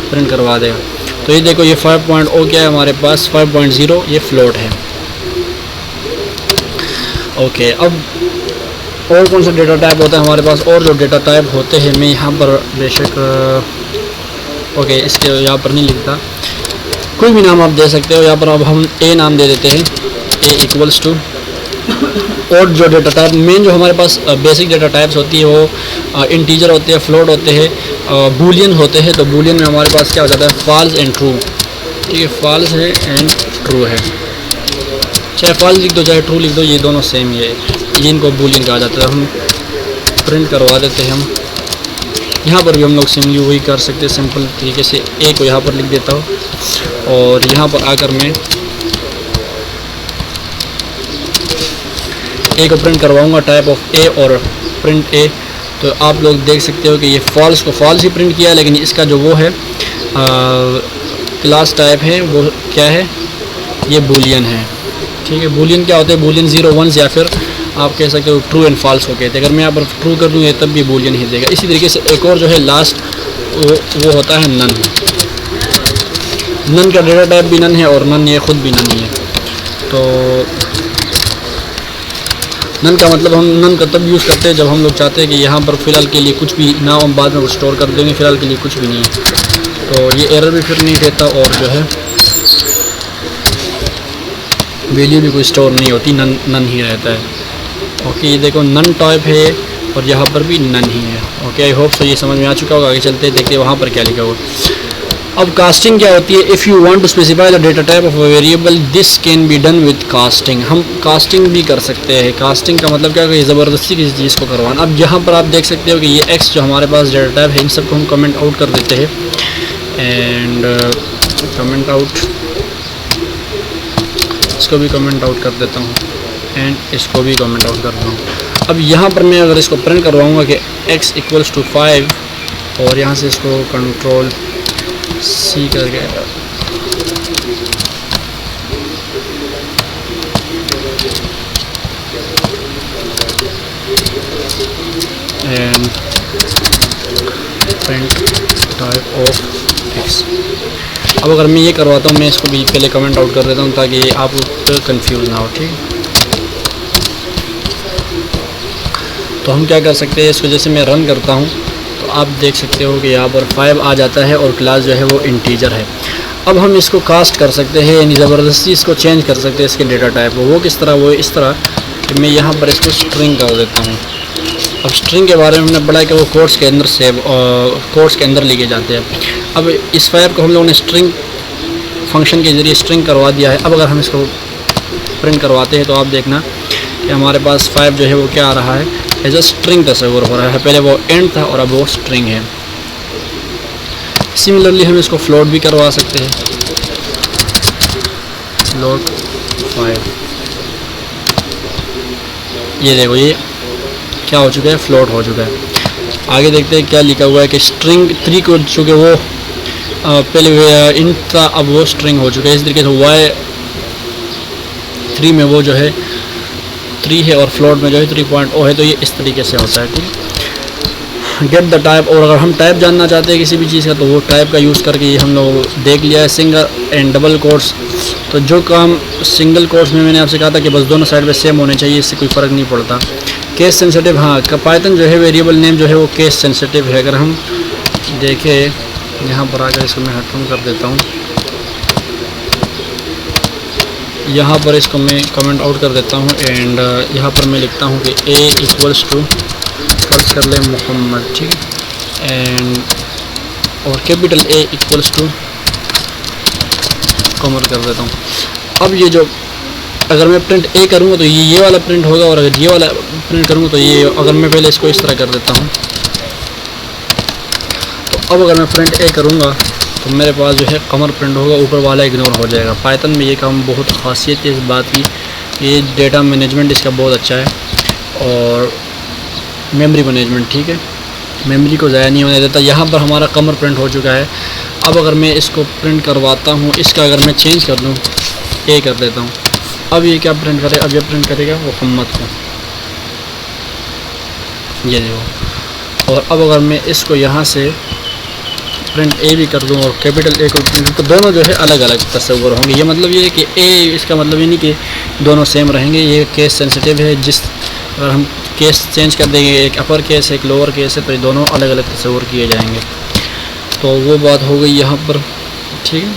प्रिंट करवा देगा। तो ये देखो ये 5.0 क्या है हमारे पास, 5.0 ये फ्लोट है। ओके, अब और कौन सा डेटा टाइप होता है हमारे पास, और जो डेटा टाइप होते हैं मैं यहाँ पर बेशक ओके इसके यहाँ पर नहीं लिखता, कोई भी नाम आप दे सकते हो। यहाँ पर अब हम a नाम दे देते हैं, a इक्वल्स टू। और जो डेटा टाइप मेन जो हमारे पास बेसिक डेटा टाइप्स होती है वो इंटीजर होते हैं, फ्लोट होते हैं, बूलियन होते हैं। तो बूलियन में हमारे पास क्या हो जाता है, फॉल्स एंड ट्रू। ठीक है, फॉल्स है एंड ट्रू है। चाहे फॉल्स लिख दो चाहे ट्रू लिख दो, ये दोनों सेम ही है, जिनको बूलियन कहा जाता है। हम प्रिंट करवा देते हैं। हम यहाँ पर भी हम लोग सिंपली वही कर सकते हैं, सिंपल तरीके से ए को यहाँ पर लिख देता हूँ और यहाँ पर आकर मैं ए को प्रिंट करवाऊँगा, टाइप ऑफ ए और प्रिंट ए। तो आप लोग देख सकते हो कि ये फॉल्स को फॉल्स ही प्रिंट किया है, लेकिन इसका जो वो है क्लास टाइप है वो क्या है, ये बूलियन है। ठीक है, बूलियन क्या होते हैं, बूलियन 0 1 या फिर आप कह सकते हो ट्रू एंड फॉल्स को कहते हैं। अगर मैं यहाँ पर ट्रू कर दूँगा तब भी बूलियन ही देगा। इसी तरीके से एक और जो है लास्ट वो होता है नन। नन का डेटा टाइप भी नन है और नन ये खुद भी नन ही है। तो नन का मतलब हम नन का तब यूज़ करते हैं जब हम लोग चाहते हैं कि यहाँ पर फ़िलहाल के लिए कुछ भी ना, हम बाद में वो स्टोर कर देंगे, फ़िलहाल के लिए कुछ भी नहीं है। तो ये एरर भी फिर नहीं देता और जो है वैल्यू भी कोई स्टोर नहीं होती, नन नन ही रहता है। ओके, ये देखो नन टाइप है और यहाँ पर भी नन ही है। ओके, आई होप सो ये समझ में आ चुका होगा। आगे चलते देखते हैं वहाँ पर क्या लिखा हुआ। अब कास्टिंग क्या होती है, if you want to specify the data type of a variable this can be done with casting. हम कास्टिंग भी कर सकते हैं। कास्टिंग का मतलब क्या है, ज़बरदस्ती किसी चीज़ को करवाना। अब यहाँ पर आप देख सकते हो कि ये एक्स जो हमारे पास डेटा टाइप है, इन सबको हम कमेंट आउट कर देते हैं एंड कमेंट आउट, इसको भी कमेंट आउट कर देता हूँ एंड इसको भी कमेंट आउट कर रहा हूँ। अब यहाँ पर मैं अगर इसको प्रिंट करवाऊँगा कि x इक्वल्स टू 5 और यहाँ से इसको कंट्रोल C करके and print type of x. अब अगर मैं ये करवाता हूँ, मैं इसको भी पहले कमेंट आउट कर देता हूँ ताकि आप कंफ्यूज ना हो, ठीक। तो हम क्या कर सकते हैं, इसको जैसे मैं रन करता हूँ तो आप देख सकते हो कि यहाँ पर 5 आ जाता है और क्लास जो है वो इंटीजर है। अब हम इसको कास्ट कर सकते हैं, यानी ज़बरदस्ती इसको चेंज कर सकते हैं इसके डेटा टाइप को। वो किस तरह, वो इस तरह कि मैं यहाँ पर इसको स्ट्रिंग कर देता हूँ। अब स्ट्रिंग के बारे में हमने पढ़ा है कि वो कोट्स के अंदर सेव कोट्स के अंदर लिए जाते हैं। अब इस 5 को हम लोगों ने स्ट्रिंग फंक्शन के ज़रिए स्ट्रिंग करवा दिया है। अब अगर हम इसको प्रिंट करवाते हैं तो आप देखना कि हमारे पास 5 जो है वो क्या आ रहा है, एज अ स्ट्रिंग तस्वीर हो रहा है। पहले वो एंड था और अब वो स्ट्रिंग है। सिमिलरली हम इसको फ्लोट भी करवा सकते हैं, फ्लोट 5। ये देखो ये क्या हो चुका है, फ्लोट हो चुका है। आगे देखते हैं क्या लिखा हुआ है कि स्ट्रिंग 3 को चुके वो पहले इंट था, अब वो स्ट्रिंग हो चुका है। इस तरीके से y3 में वो जो है 3 है और फ्लोट में जो है 3.0 है। तो ये इस तरीके से होता है, ठीक। गेट द टाइप, और अगर हम टाइप जानना चाहते हैं किसी भी चीज़ का तो वो टाइप का यूज़ करके ये हम लोग देख लिया है। सिंगल एंड डबल कोट्स, तो जो काम सिंगल कोट्स में मैंने आपसे कहा था कि बस दोनों साइड पे सेम होने चाहिए, इससे कोई फ़र्क नहीं पड़ता। केस सेंसिटिव, हाँ पाइथन जो है वेरिएबल नेम जो है वो केस सेंसिटिव है। अगर हम देखें यहाँ पर आकर इसको मैं हटूँ कर देता हूँ, यहाँ पर इसको मैं कमेंट आउट कर देता हूँ एंड यहाँ पर मैं लिखता हूँ कि a इक्वल्स टू फर्ज कर ले मोहम्मद, ठीक है, एंड और कैपिटल A इक्वल्स टू कमर कर देता हूँ। अब ये जो अगर मैं प्रिंट A करूँगा तो ये वाला प्रिंट होगा, और अगर ये वाला प्रिंट करूँगा तो ये, अगर मैं पहले इसको इस तरह कर देता हूँ तो अब अगर मैं प्रिंट A करूँगा तो मेरे पास जो है कमर प्रिंट होगा, ऊपर वाला इग्नोर हो जाएगा। पाइथन में ये काम बहुत खासियत है इस बात की, ये डेटा मैनेजमेंट इसका बहुत अच्छा है और मेमोरी मैनेजमेंट, ठीक है, मेमोरी को ज़ाया नहीं होने देता। यहाँ पर हमारा कमर प्रिंट हो चुका है। अब अगर मैं इसको प्रिंट करवाता हूँ, इसका अगर मैं चेंज कर दूँ, A कर देता हूँ, अब ये क्या प्रिंट करे, अब ये प्रिंट करेगा मोहम्मद को, ये देखो। और अब अगर मैं इसको यहाँ से प्रिंट A भी कर दूँ और कैपिटल A को प्रिंट, तो दोनों जो है अलग अलग तस्वीर होंगे। ये मतलब ये है कि A, इसका मतलब ये नहीं कि दोनों सेम रहेंगे, ये केस सेंसिटिव है। जिस अगर हम केस चेंज कर देंगे, एक अपर केस है एक लोअर केस है, तो ये दोनों अलग अलग तस्वीर किए जाएंगे। तो वो बात हो गई यहाँ पर, ठीक है।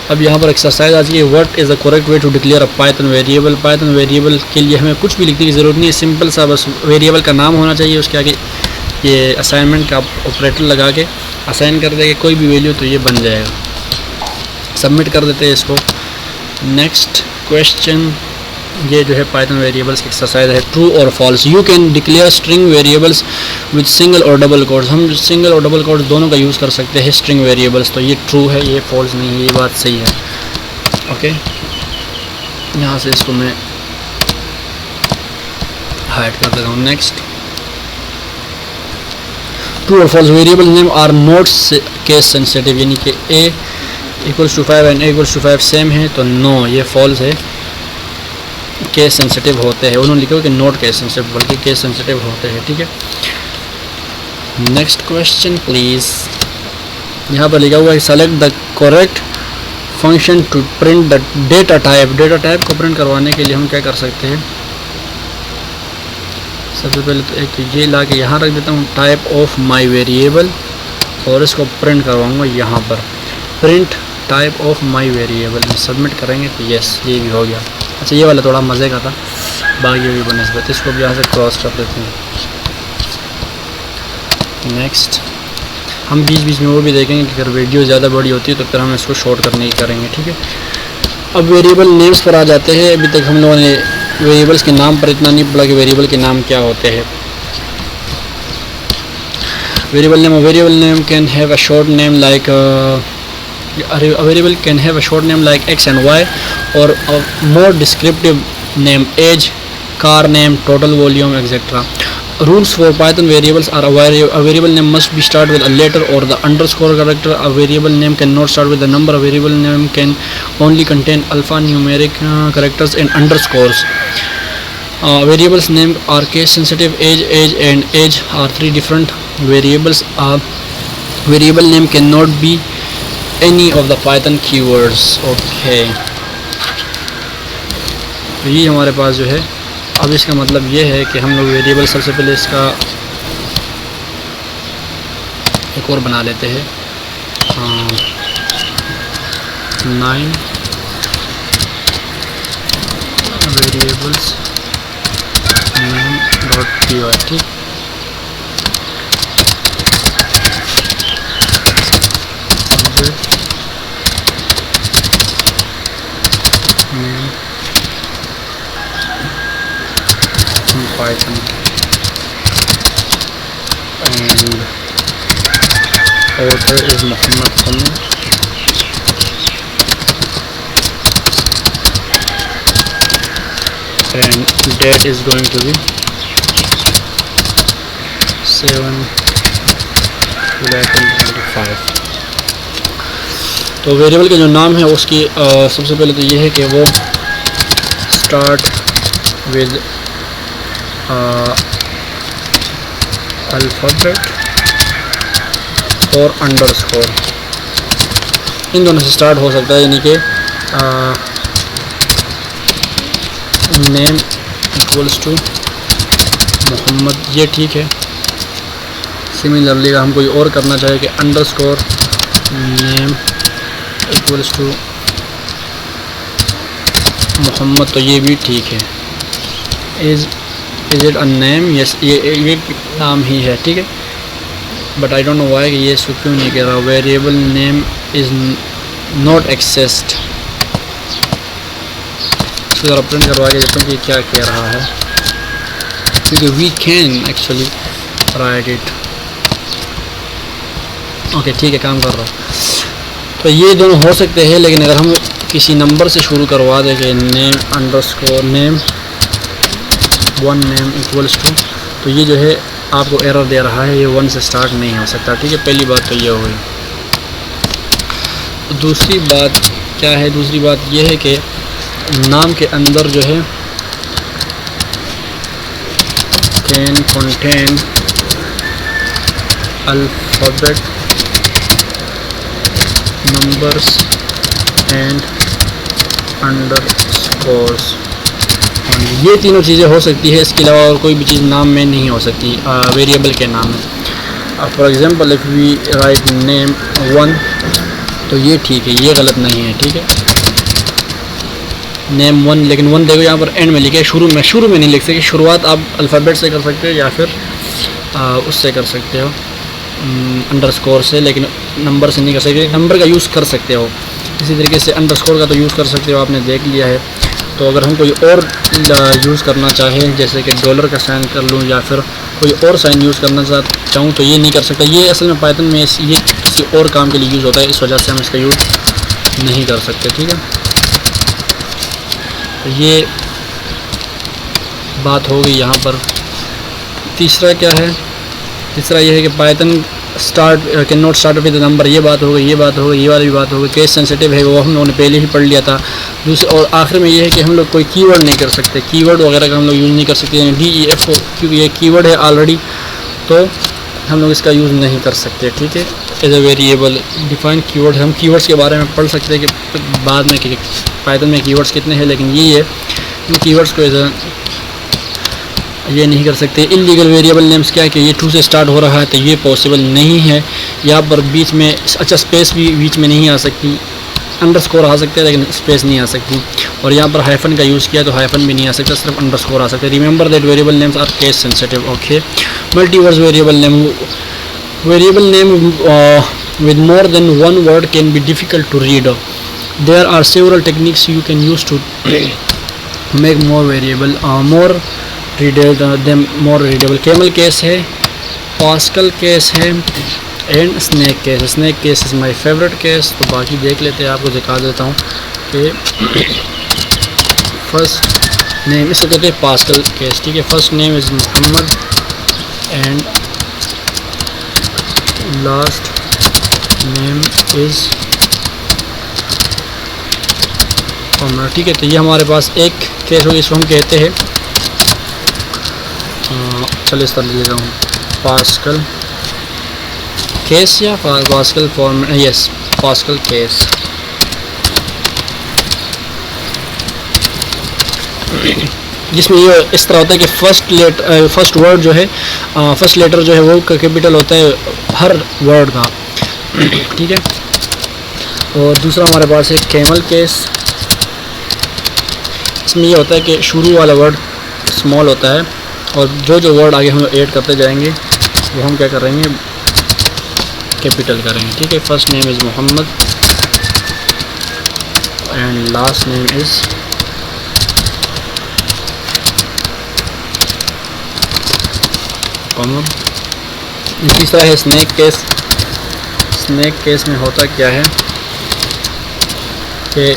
अब यहाँ पर एक्सरसाइज आज की, what is the correct way to declare a Python variable. Python variable के लिए हमें कुछ भी लिखने की ज़रूरत नहीं है, सिंपल सा बस वेरिएबल का नाम होना चाहिए, उसके आगे ये असाइनमेंट का ऑपरेटर लगा के असाइन कर देंगे कोई भी वैल्यू तो ये बन जाएगा। सबमिट कर देते हैं इसको। नेक्स्ट क्वेश्चन, ये जो है पाइथन वेरिएबल्स की एक्सरसाइज है, ट्रू और false. You can declare string variables with single और डबल कोट्स। हम सिंगल और डबल कोट्स दोनों का यूज़ कर सकते हैं स्ट्रिंग वेरिएबल्स। तो ये ट्रू है, ये फॉल्स नहीं है, ये बात सही है। ओके, यहाँ से इसको मैं हाइड कर देता हूँ। नेक्स्ट, ट्रू और false, variable name are not case sensitive, यानी कि a equals to 5 and a equals to 5 same है, तो नो, ये फॉल्स है, केस सेंसिटिव होते हैं। उन्होंने लिखा कि नॉट केस सेंसिटिव, बल्कि केस सेंसिटिव होते हैं, ठीक है। Next question please. यहाँ पर लिखा हुआ है select the correct function to print the data type. Data type को प्रिंट करवाने के लिए हम क्या कर सकते हैं, सबसे पहले तो एक ये ला के यहाँ रख देता हूँ, टाइप ऑफ माई वेरिएबल, और इसको प्रिंट करवाऊँगा यहाँ पर, print type of my variable. Submit करेंगे तो यस, ये भी हो गया। अच्छा, ये वाला थोड़ा मज़े का था, बाकी भी बनस्बत, इसको भी यहाँ से क्रॉस कर देते हैं। नेक्स्ट, हम बीच बीच में वो भी देखेंगे कि अगर वीडियो ज़्यादा बड़ी होती है तो फिर हम इसको शॉर्ट करने की करेंगे, ठीक है। अब वेरिएबल नेम्स पर आ जाते हैं। अभी तक हम लोगों ने वेरिएबल्स के नाम पर इतना नहीं पढ़ा कि वेरिएबल के नाम क्या होते हैं। Variable name can have a short name like a variable can have a short name like x and y, or a more descriptive name, age, car name, total volume, etc. Rules for Python variables are a variable name must be start with a letter or the underscore character. A variable name cannot start with a number. A variable name can only contain alphanumeric characters and underscores. Variables name are case sensitive. Age and age are three different variables. Variable name cannot be any of the Python keywords. Okay, तो ये हमारे पास जो है, अब इसका मतलब ये है कि हम लोग वेरिएबल सबसे पहले इसका एक और बना लेते हैं, 9 वेरिएबल्स नेम डॉट py, ठीक। Name Python and author is Muhammad Qamar and date is going to be 7/11/25। तो वेरिएबल का जो नाम है उसकी सबसे पहले तो ये है कि वो स्टार्ट विद अल्फ़ाबेट और अंडरस्कोर, इन दोनों से स्टार्ट हो सकता है, यानी कि नेम इक्वल्स टू मोहम्मद, ये ठीक है। सिमिलरली अगर हम कोई और करना चाहे कि underscore name equals to Mohammad, तो ये भी ठीक है। Is it a name, yes, ये नाम ही है, ठीक है। But I don't know why कि ये इसको क्यों नहीं कह रहा। Variable name is not accessed, इसको ज़रा प्रिंट करवा के देखता हूँ कि क्या कह रहा है, क्योंकि we can actually write it. Okay, ठीक है, काम कर रहा हूँ। तो ये दोनों हो सकते हैं, लेकिन अगर हम किसी नंबर से शुरू करवा दें कि name underscore name one name equals to, तो ये जो है आपको एरर दे रहा है, ये 1 से स्टार्ट नहीं हो सकता, ठीक है। पहली बात तो ये हो गई। दूसरी बात क्या है? दूसरी बात ये है कि नाम के अंदर जो है can contain alphabet numbers and underscores, ये तीनों चीज़ें हो सकती है। इसके अलावा और कोई भी चीज़ नाम में नहीं हो सकती वेरिएबल के नाम में। For example if we write name 1, तो ये ठीक है, ये गलत नहीं है, ठीक है। नेम 1, लेकिन 1 देखो यहाँ पर एंड में लिखे, शुरू में नहीं लिख सकते। शुरुआत आप अल्फ़ाबेट से कर सकते हो या फिर उससे कर सकते हो अंडरस्कोर से, लेकिन नंबर से नहीं कर सकते। नंबर का यूज़ कर सकते हो, इसी तरीके से अंडरस्कोर का तो यूज़ कर सकते हो, आपने देख लिया है। तो अगर हम कोई और यूज़ करना चाहें, जैसे कि डॉलर का साइन कर लूँ या फिर कोई और साइन यूज़ करना चाहूँ, तो ये नहीं कर सकता। ये असल में पाइथन में ये किसी और काम के लिए यूज़ होता है, इस वजह से हम इसका यूज़ नहीं कर सकते, ठीक है। तो ये बात हो गई यहाँ पर। तीसरा क्या है? तीसरा ये है कि Python start can not start with number, ये बात हो गई, ये बात हो गई, ये वाली भी बात हो गई। केस सेंसिटिव है, वो हम लोगों ने पहले ही पढ़ लिया था। दूसरा और आखिर में ये है कि हम लोग कोई कीवर्ड नहीं कर सकते, कीवर्ड वगैरह का हम लोग यूज़ नहीं कर सकते, यानी DEF को, क्योंकि ये कीवर्ड है ऑलरेडी, तो हम लोग इसका यूज़ नहीं कर सकते, ठीक है। As a variable define keyword, हम कीवर्ड्स के बारे में पढ़ सकते हैं कि बाद में कि पाइथन में कीवर्ड्स कितने हैं, लेकिन ये है कीवर्ड्स को एज ये नहीं कर सकते। इलीगल वेरिएबल नेम्स क्या है कि ये 2 से स्टार्ट हो रहा है, तो ये पॉसिबल नहीं है। यहाँ पर बीच में अच्छा स्पेस भी बीच में नहीं आ सकती, अंडरस्कोर आ सकते हैं लेकिन स्पेस नहीं आ सकती। और यहाँ पर हाइफन का यूज़ किया तो हाइफन भी नहीं आ सकता, सिर्फ अंडरस्कोर आ सकते हैं। Remember that variable names are case sensitive. Okay, multi words variable name with more than one word can be difficult to read. There are several techniques you can use to make more variable more readable. Camel case है, Pascal case है and snake case. Snake case is my favourite case. तो बाकी देख लेते हैं, आपको दिखा देता हूँ कि फर्स्ट नेम इसको कहते हैं पास्कल केस, ठीक है। First name is Mohammad and last name is Qamar, ठीक है। तो ये हमारे पास एक केस होगी, इसको हम कहते हैं चलो इस तरह लिखता हूँ, पास्कल केस या pascal format, yes pascal case. जिसमें ये इस तरह होता है कि फर्स्ट वर्ड जो है, फर्स्ट लेटर जो है वो कैपिटल होता है हर वर्ड का, ठीक है। और दूसरा हमारे पास है कैमल केस। इसमें ये होता है कि शुरू वाला वर्ड स्मॉल होता है और जो वर्ड आगे हम ऐड करते जाएंगे वो हम क्या करेंगे, कैपिटल करेंगे, ठीक है। First name is Mohammad and last name is common. तीसरा है स्नैक केस। स्नैक केस में होता क्या है कि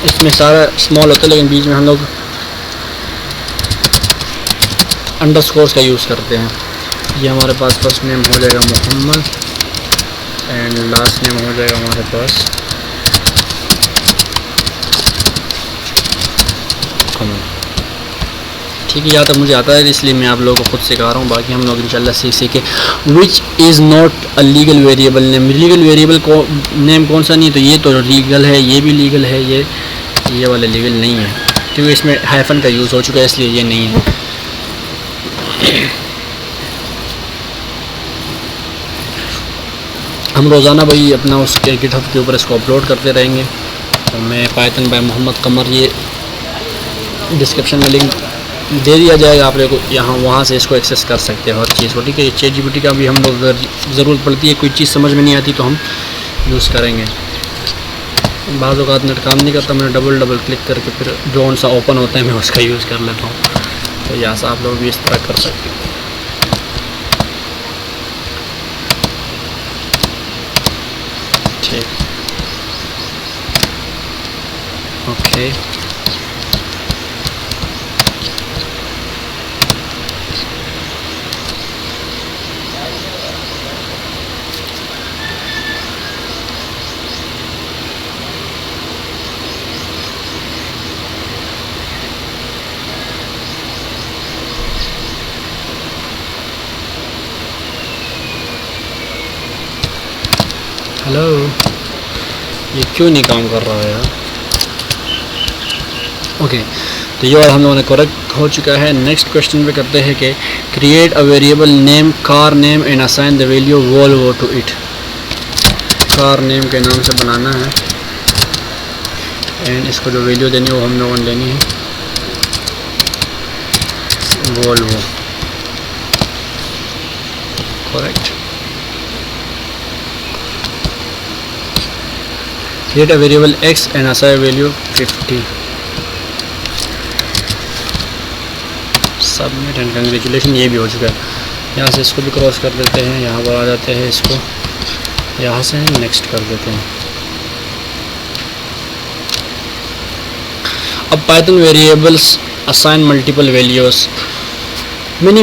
इसमें सारा स्मॉल होता है लेकिन बीच में हम लोग अंडरस्कोर्स का यूज़ करते हैं। ये हमारे पास फर्स्ट नेम हो जाएगा मोहम्मद एंड लास्ट नेम हो जाएगा हमारे पास कॉमन, ठीक है। या तो मुझे आता है इसलिए मैं आप लोगों को खुद सिखा रहा हूँ, बाकी हम लोग इंशाल्लाह सीखे। Which is not a legal variable name. Legal variable को नेम कौन सा नहीं, तो ये तो लीगल है, ये भी लीगल है, ये वाला लीगल नहीं है क्योंकि इसमें हाइफन का यूज़ हो चुका है, इसलिए ये नहीं है। हम रोज़ाना भाई अपना उसके गिटहब के ऊपर इसको अपलोड करते रहेंगे। तो मैं पाइथन बाय मोहम्मद कमर, ये डिस्क्रिप्शन में लिंक दे दिया जाएगा, आप लोग यहाँ वहाँ से इसको एक्सेस कर सकते हैं हर चीज़ को, ठीक है। ChatGPT का भी हम लोग अगर ज़रूरत पड़ती है, कोई चीज़ समझ में नहीं आती तो हम यूज़ करेंगे। बाज़ औक़ात नेट काम नहीं करता, मैं डबल क्लिक करके फिर जो सा ओपन होता है मैं उसका यूज़ कर लेता हूँ। तो यहाँ से आप लोग भी इस तरह कर सकते हैं, ठीक, ओके। हेलो, ये क्यों नहीं काम कर रहा है यार। ओके, तो ये वाला हम लोगों ने करेक्ट हो चुका है। नेक्स्ट क्वेश्चन पे करते हैं कि create a variable name car name and assign the value Volvo to it. Car name के नाम से बनाना है एंड इसको जो वैल्यू देनी है वो हम लोगों ने देनी है Volvo, correct. create a variable x and assign value 50। Submit and congratulation, ये भी हो चुका है। यहाँ से इसको भी क्रॉस कर देते हैं, यहाँ पर आ जाते हैं, इसको यहाँ से नेक्स्ट कर देते हैं। अब Python variables assign multiple values, many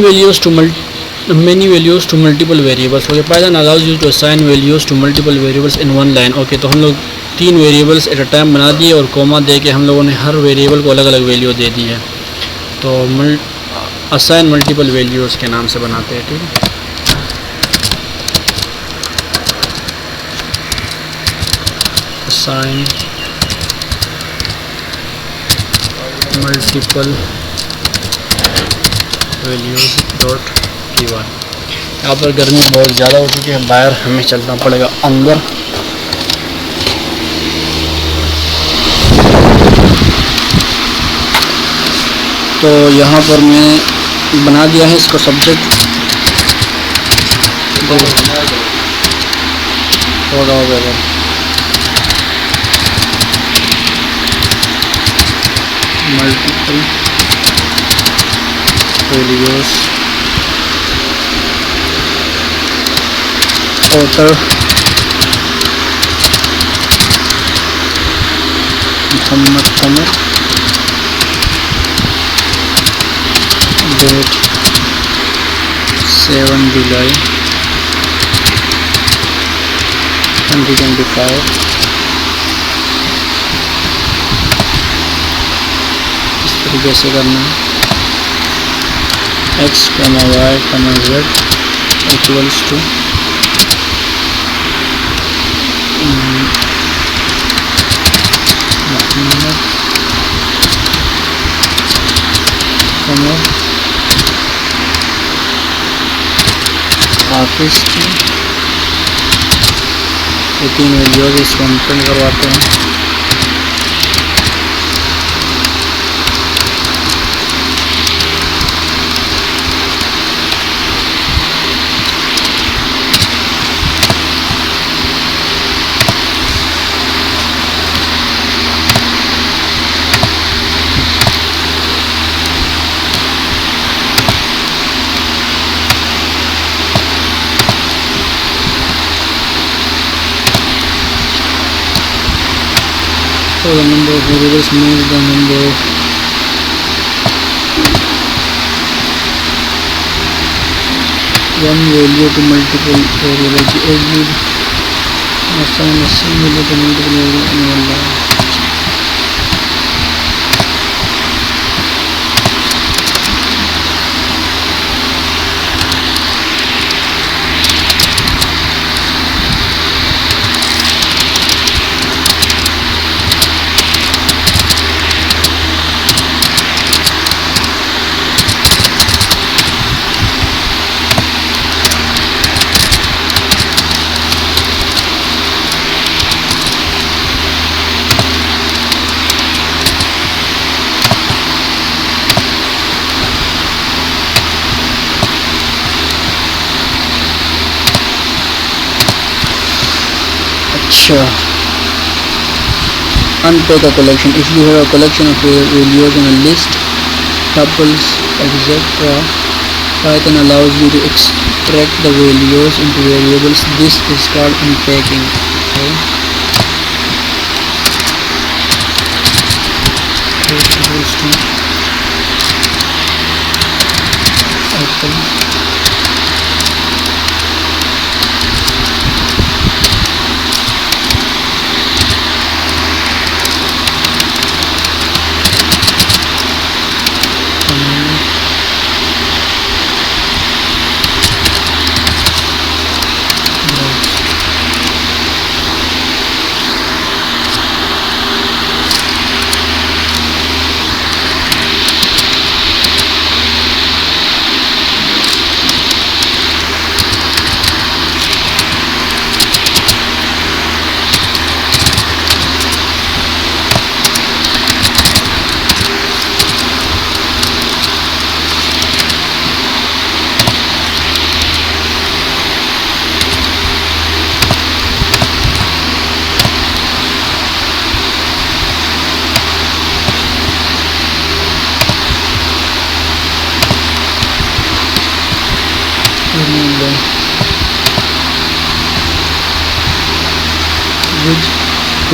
values to multiple variables। Okay, Python allows you to assign values to multiple variables in one line। Okay, तो हम लोग 3 वेरिएबल्स एट अ टाइम बना दिए और कोमा दे के हम लोगों ने हर वेरिएबल को अलग अलग वैल्यू दे दी है। तो असाइन मल्टीपल वैल्यूज़ के नाम से बनाते हैं, ठीक है। Assign multiple values dot keyword. यहाँ पर गर्मी बहुत ज़्यादा हो चुकी है, बाहर हमें चलना पड़ेगा अंदर। तो यहाँ पर मैं बना दिया है इसको सब्जेक्ट, थोड़ा हो गया मल्टीपल वैल्यूज ऑथर मोहम्मद कमर, डेट 7 जुलाई 2025। इस तरीके से करना है। x, y, z equals to Muhammad, हाफिज की। ये 3 वीडियोज़ इसको हम प्रिंट करवाते हैं। So the number of variables means the number of one value to multiple variables. Every assign the same value to multiple variables. Sure. Unpack a collection. If you have a collection of values in a list, tuples, etc., Python allows you to extract the values into variables. This is called unpacking. Okay.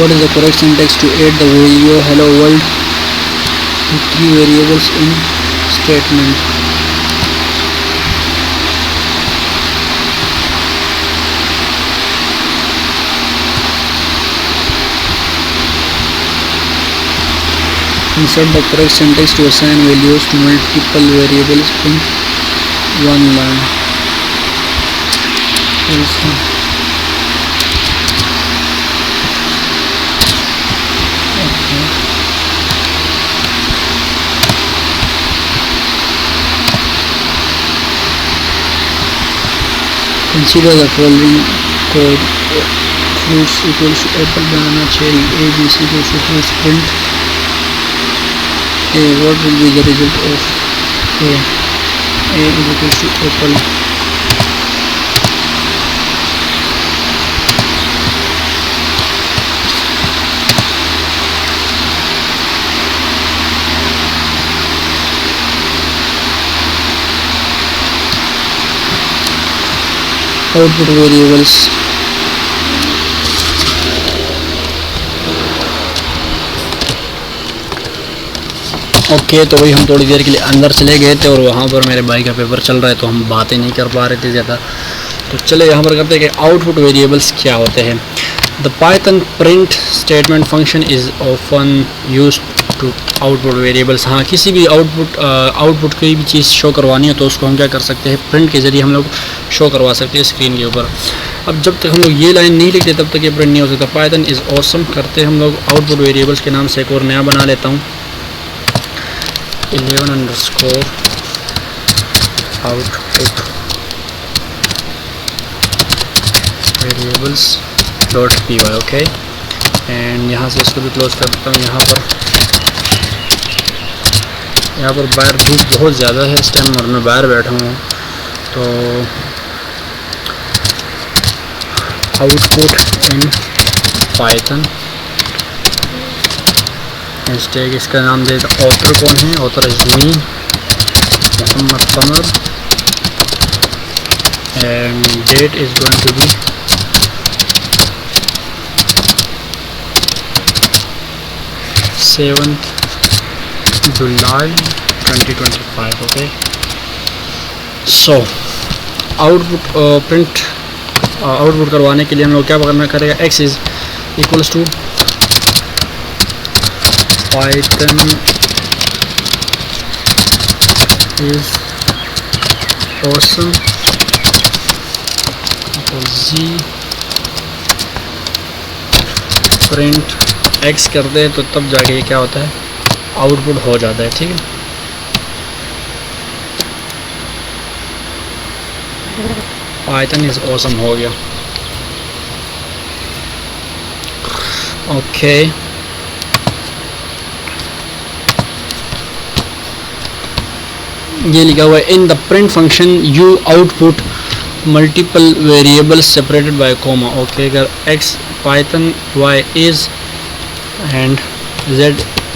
What is the correct syntax to add the value hello world to 3 variables in statement? Insert the correct syntax to assign values to multiple variables in one line. Consider the following code: fruits equals to apple, banana, cherry. A, B, C equals to fruits. Print A. What will be the result of A? A is equals to apple. Output variables. Okay तो भाई हम थोड़ी देर के लिए अंदर चले गए थे और वहाँ पर मेरे भाई का पेपर चल रहा है तो हम बातें नहीं कर पा रहे थे ज़्यादा। तो चले यहाँ पर करते हैं कि आउटपुट वेरिएबल्स क्या होते हैं। The Python print statement function is often used to output variables. हाँ, किसी भी आउटपुट कोई भी चीज़ शो करवानी हो तो उसको हम क्या कर सकते हैं, प्रिंट के ज़रिए हम लोग शो करवा सकते हैं स्क्रीन के ऊपर। अब जब तक हम लोग ये लाइन नहीं लिखते तब तक ये प्रिंट नहीं हो सकता। पाइथन इज़ ऑसम करते हम लोग आउटपुट वेरिएबल्स के नाम से एक और नया बना लेता हूँ, 11_ output variables .py। Okay, and यहाँ से इसको भी क्लोज कर देता हूँ। यहाँ पर बाहर धूप बहुत ज़्यादा है इस टाइम और मैं बाहर बैठा हूँ, तो आउटपुट इन पाइथन हैशटैग, इसका नाम दे। ऑथर कौन है, author is me, Mohammad Qamar, and date is going to be 7th July 2025। Okay, so output print output करवाने के लिए हम लोग क्या करना करेगा, x is equals to Python is awesome जी प्रिंट x करते हैं तो तब जाके ये क्या होता है, आउटपुट हो जाता है। ठीक है, पाइथन इज़ ऑसम हो गया। ओके, ये लिखा हुआ है in the print function you output multiple variables separated by comma. Okay, अगर x Python y is and z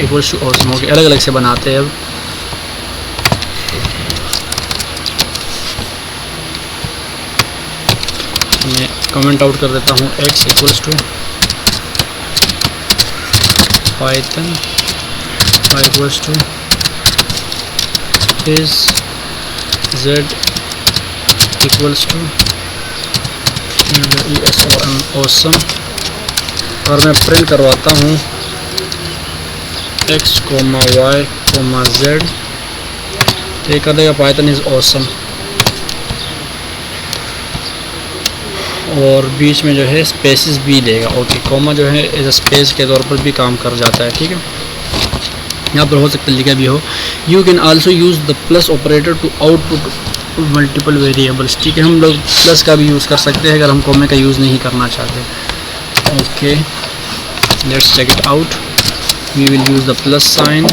equals to awesome, okay, अलग अलग से बनाते हैं। अब मैं कमेंट आउट कर देता हूँ, x equals to Python y equals to is z equals to awesome. और मैं प्रिंट करवाता हूँ x, y, z, ये कर देगा पाइथन इज़ ऑसम, और बीच में जो है स्पेसिस भी देगा। ओके, कॉमा जो है एज स्पेस के तौर पर भी काम कर जाता है। ठीक है, यहाँ पर हो सकता है लिखा भी हो, you can also use the plus operator to output multiple variables. ठीक है, हम लोग प्लस का भी यूज़ कर सकते हैं अगर हम कॉमे का यूज़ नहीं करना चाहते। Okay, let's check it out. We will use the plus sign,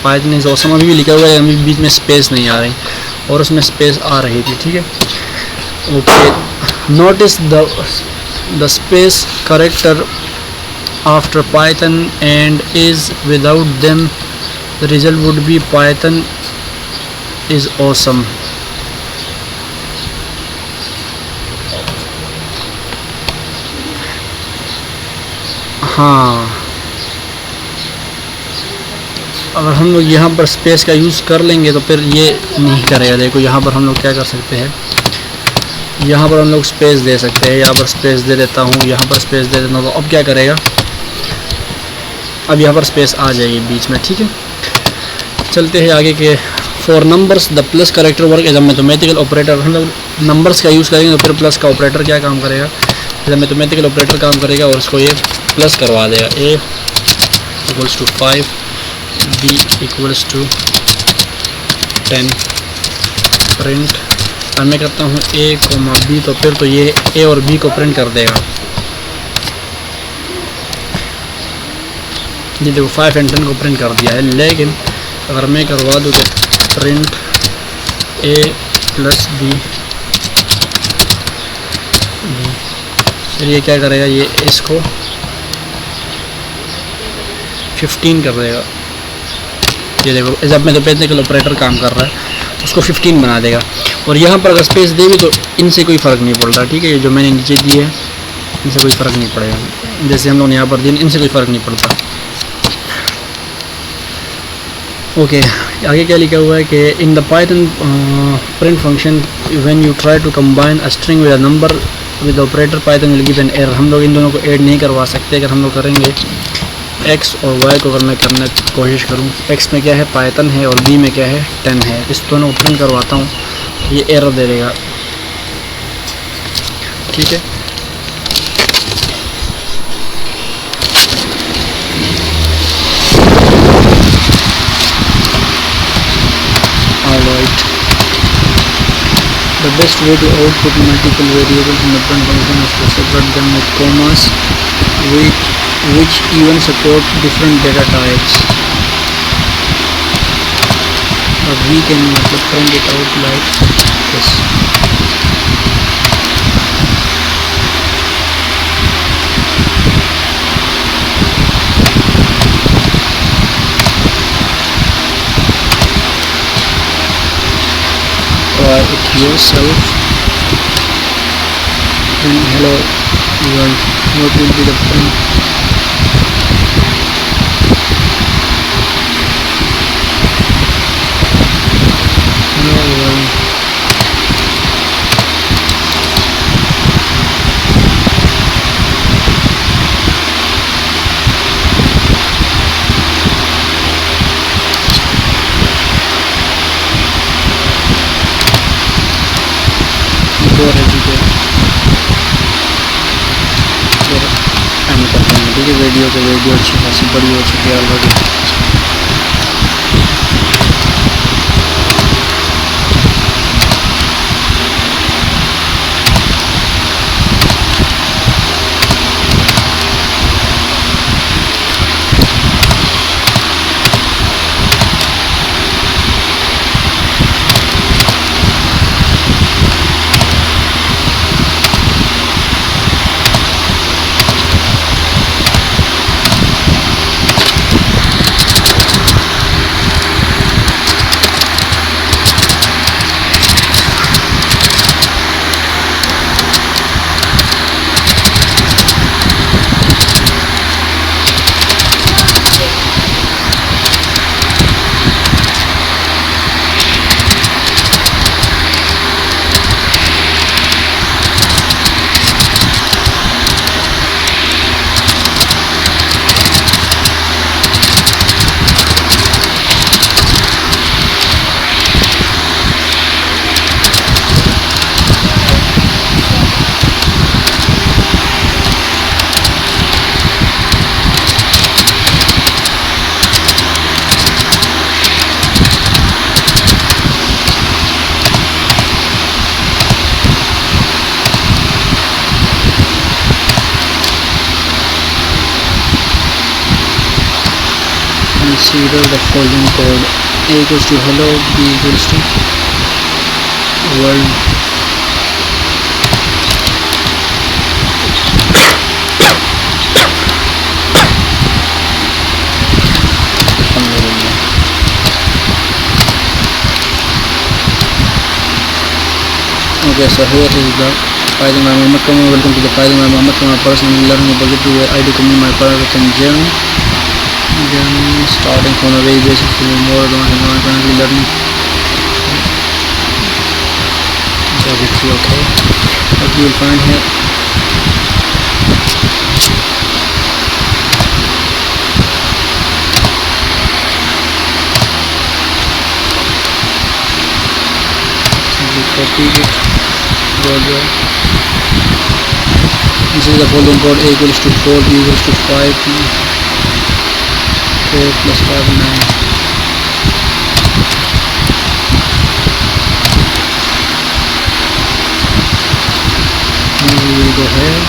Python is awesome अभी भी लिखा हुआ है, अभी बीच में स्पेस नहीं आ रही और उसमें स्पेस आ रही थी। ठीक है, okay, notice the space character after Python and is without them the result would be Python is awesome. हाँ, अगर हम लोग यहाँ पर स्पेस का यूज़ कर लेंगे तो फिर ये नहीं करेगा। देखो यहाँ पर हम लोग क्या कर सकते हैं, यहाँ पर हम लोग स्पेस दे सकते हैं, यहाँ पर स्पेस दे देता हूँ, यहाँ पर स्पेस दे देता हूँ, तो अब क्या करेगा, अब यहाँ पर स्पेस आ जाएगी बीच में। ठीक है, चलते हैं आगे के। For numbers the plus character work as a mathematical operator. हम लोग नंबर्स का यूज़ करेंगे तो फिर प्लस का ऑपरेटर क्या काम करेगा, एज अ मैथमेटिकल ऑपरेटर काम करेगा और इसको ये प्लस करवा देगा। a equals to 5, b equals to 10, print. और मैं करता हूँ a, b, तो फिर तो ये a और b को प्रिंट कर देगा। ये देखो 5 और 10 को प्रिंट कर दिया है, लेकिन अगर मैं करवा दूँ तो प्रिंट a प्लस b, फिर ये क्या करेगा, ये इसको 15 कर देगा। ये देखो जब मैथमेटिकल ऑपरेटर काम कर रहा है उसको 15 बना देगा। और यहाँ पर अगर स्पेस दे भी तो इनसे कोई फ़र्क नहीं पड़ता। ठीक है, ये जो मैंने नीचे दी है इनसे कोई फ़र्क नहीं पड़ेगा, जैसे हम लोग यहाँ पर दिए इनसे कोई फ़र्क नहीं पड़ता। ओके आगे क्या लिखा हुआ है कि in the Python print function when you try to combine a string with a number with operator Python will give an error. हम लोग इन दोनों को ऐड नहीं करवा सकते। अगर हम लोग करेंगे एक्स और वाई को अगर मैं करने की कोशिश करूँ, एक्स में क्या है पाइथन है और बी में क्या है 10 है, इस दोनों को प्रिंट करवाता हूँ, ये एरर दे देगा। ठीक है, alright. The best way to output multiple variables in the print function is to separate them with commas which even support different data types. But we can print it out like this. Try it yourself. And hello world, what will be the print? Hello world. ठीक है, video अच्छी खासी बड़ी हो चुकी है already. Consider the following code: a equals to hello, b equals to world, okay, so here is the Python by Muhammad Kamal. Welcome to the Python by Muhammad Kamal personal learning repository where I document my Python journey starting from the very basic to more advanced and I'm currently learning. So it's okay. What you will find here, simply copy it, go there. This is the following code: a equals to 4, b equals to 5, 4 plus 5 9. Now we will go ahead.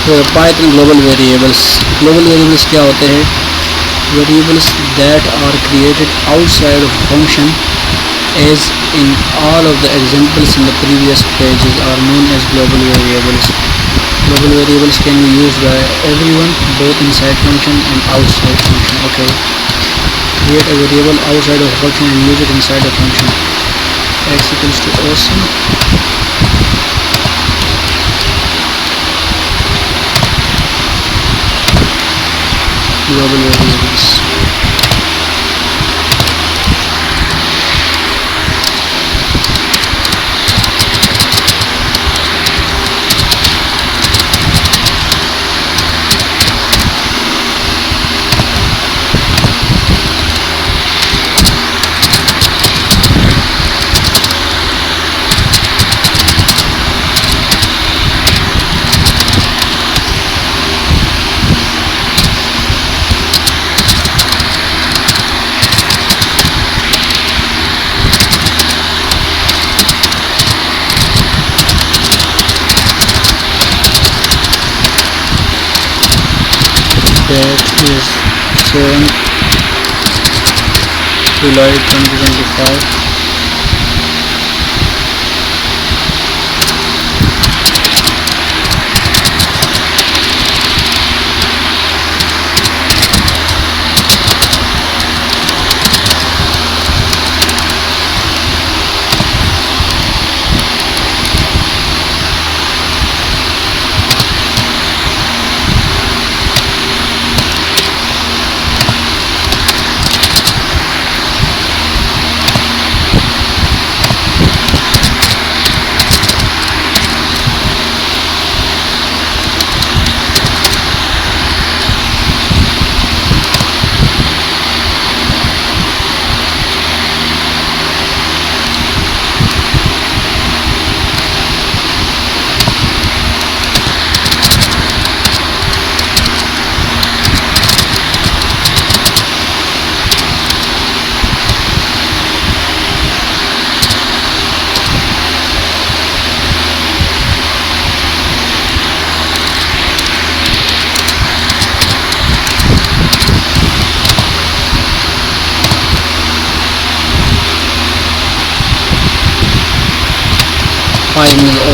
तो Python global variables क्या होते हैं? Variables that are created outside of function as in all of the examples in the previous pages are known as global variables. Global variables can be used by everyone both inside function and outside function. Okay, create a variable outside of a function and use it inside a function. X equals to awesome. Global variables. That is 7 July 2025.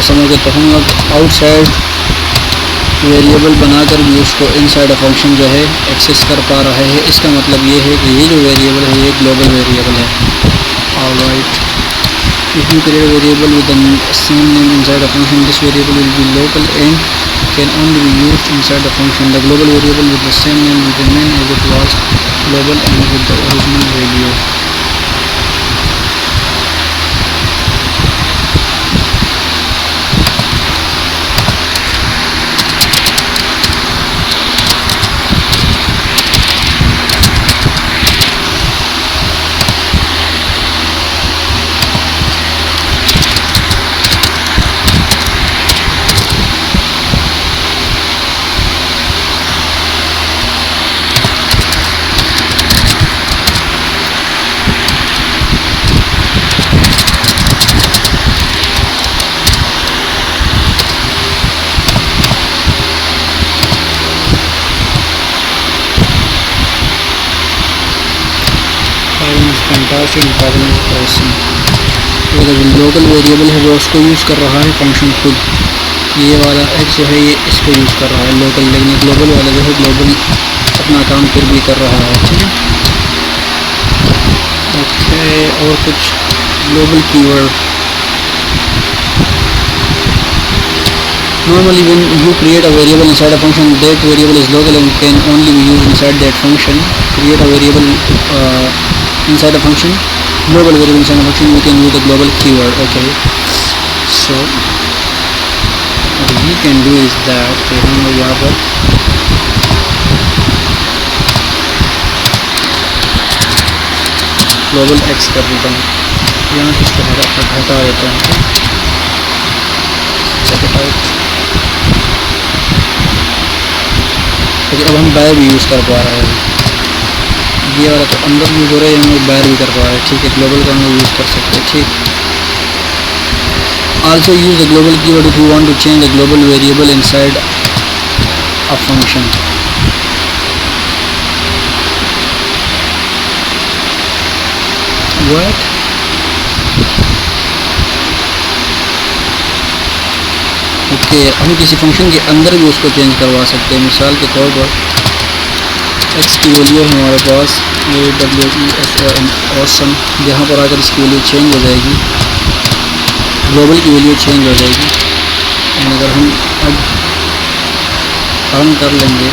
समझे तो हम लोग outside variable बनाकर भी उसको inside a function जो है access कर पा रहे हैं। इसका मतलब ये है कि ये जो वेरिएबल है ये ग्लोबल वेरिएबल है। Alright, if you create a variable with the same name inside a function, this variable will be local and can only be used inside the function. The global variable with the same name will remain as it was global and with the original value. तो global variable है वो उसको use कर रहा है function खुद। ये वाला एक्स जो है ये इसको यूज़ कर रहा है लोकल, लेकिन ग्लोबल वाला जो है ग्लोबल अपना काम फिर भी कर रहा है। ठीक है, ओके। और कुछ global keyword, normally when you create a variable inside a function, that variable is local and can only be used inside that function. Create a variable inside a function, global variable inside a function, we can use the global keyword. Okay, so what we can do is that हम लोग यहाँ पर global x कर देता हूँ, यहाँ किसको हटा देता हूँ। check it out। तो अब हम बाय भी यूज़ कर पा रहे हैं, ये वाला तो अंदर यूज़ हो रहा है, हम लोग बाहर भी कर पा रहे हैं। ठीक है, ग्लोबल का हम लोग यूज़ कर सकते हैं। ठीक, also use the global keyword if you want to change the global variable inside a function. What? Okay, हम किसी फंक्शन के अंदर भी उसको चेंज करवा सकते हैं। मिसाल के तौर पर x की वैल्यू है हमारे पास AWESON ऑसम, यहाँ पर आकर इसकी वैल्यू चेंज हो जाएगी, ग्लोबल की वैल्यू चेंज हो जाएगी। एंड अगर हम अब रन कर लेंगे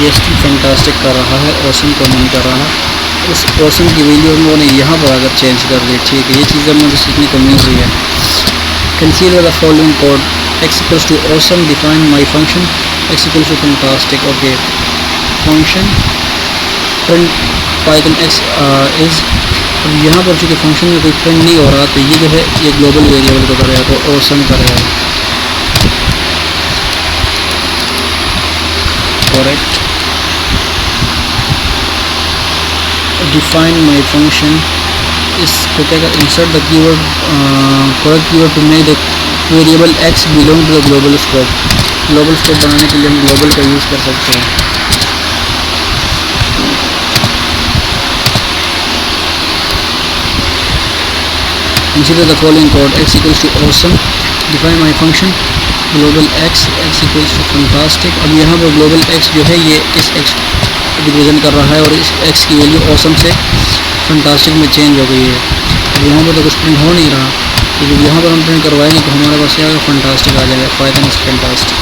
ये स्टिल फैंटास्टिक कर रहा है, ऑसम को नहीं कर रहा। उस ऑसम की वैल्यू हम लोगों ने यहाँ पर आकर चेंज कर दी। ठीक है, ये चीज़ें मुझे सीखने को मिल रही है। Consider the following code x equals to awesome, define my function x equals to fantastic. Okay, function print Python x is, अब यहाँ पर चूँकि फंक्शन में कोई प्रिंट नहीं हो रहा तो ये जो है ये ग्लोबल वेरिएबल को करेगा, तो awesome करेगा। करेक्ट, define my function इसको क्या कर, insert the keyword correct keyword to make the variable x belong to the global scope। global scope बनाने के लिए हम global का यूज़ कर सकते हैं। Consider the following code x equals to awesome, define my function global x equals to fantastic। अब यहाँ पर global x जो है ये इस x रिप्रेजेंट कर रहा है और इस x की वैल्यू awesome से फंटास्टिक में चेंज हो गई है। अब यहाँ पर तो कुछ प्रिंट हो नहीं रहा, तो जब यहाँ पर हम प्रिंट करवाएंगे तो हमारे पास क्या फंटास्टिक आ जाएगा, पाइथन इज फंटास्टिक।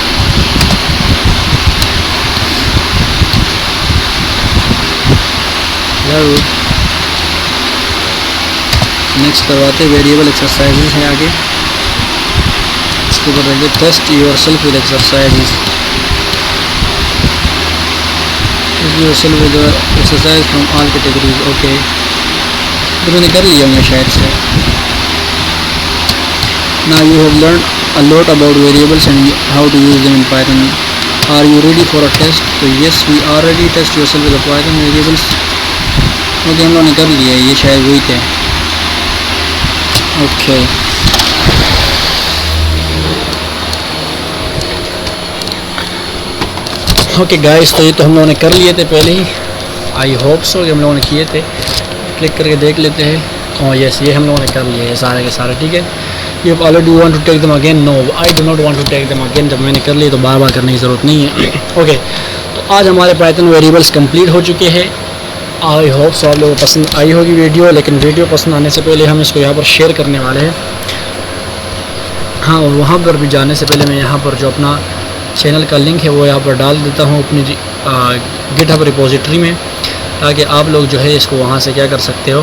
नेक्स्ट करवाते वेरिएबल एक्सरसाइजेज है आगे, इसके ऊपर रखिए test yourself with exercises, yourself with the exercise from all categories। Okay, तो मैंने कर लिया होंगे शायद से। Now you have learned a lot about variables and how to use them in Python. Are you ready for a test? तो yes we are ready। Test yourself with the Python variables। Okay, हम लोगों ने कर लिया है, ये शायद वही थे। ओके, ओके गाइस, तो ये तो हम लोगों ने कर लिए थे पहले ही, आई होप सो कि हम लोगों ने किए थे। क्लिक करके देख लेते हैं। और यस, ये हम लोगों ने कर लिए ये सारे के सारे। ठीक है, ये already want to take them again, no I do not want to take them again. जब मैंने कर लिए तो बार बार करने की ज़रूरत नहीं है। ओके, तो आज हमारे पाइथन वेरिएबल्स कंप्लीट हो चुके हैं। आई होप सो आप लोगों को पसंद आई होगी वीडियो, लेकिन वीडियो पसंद आने से पहले हम इसको यहाँ पर शेयर करने वाले हैं। हाँ, और वहाँ पर भी जाने से पहले मैं यहाँ पर जो अपना चैनल का लिंक है वो यहाँ पर डाल देता हूँ अपनी गिटहब रिपोजिटरी में, ताकि आप लोग जो है इसको वहाँ से क्या कर सकते हो,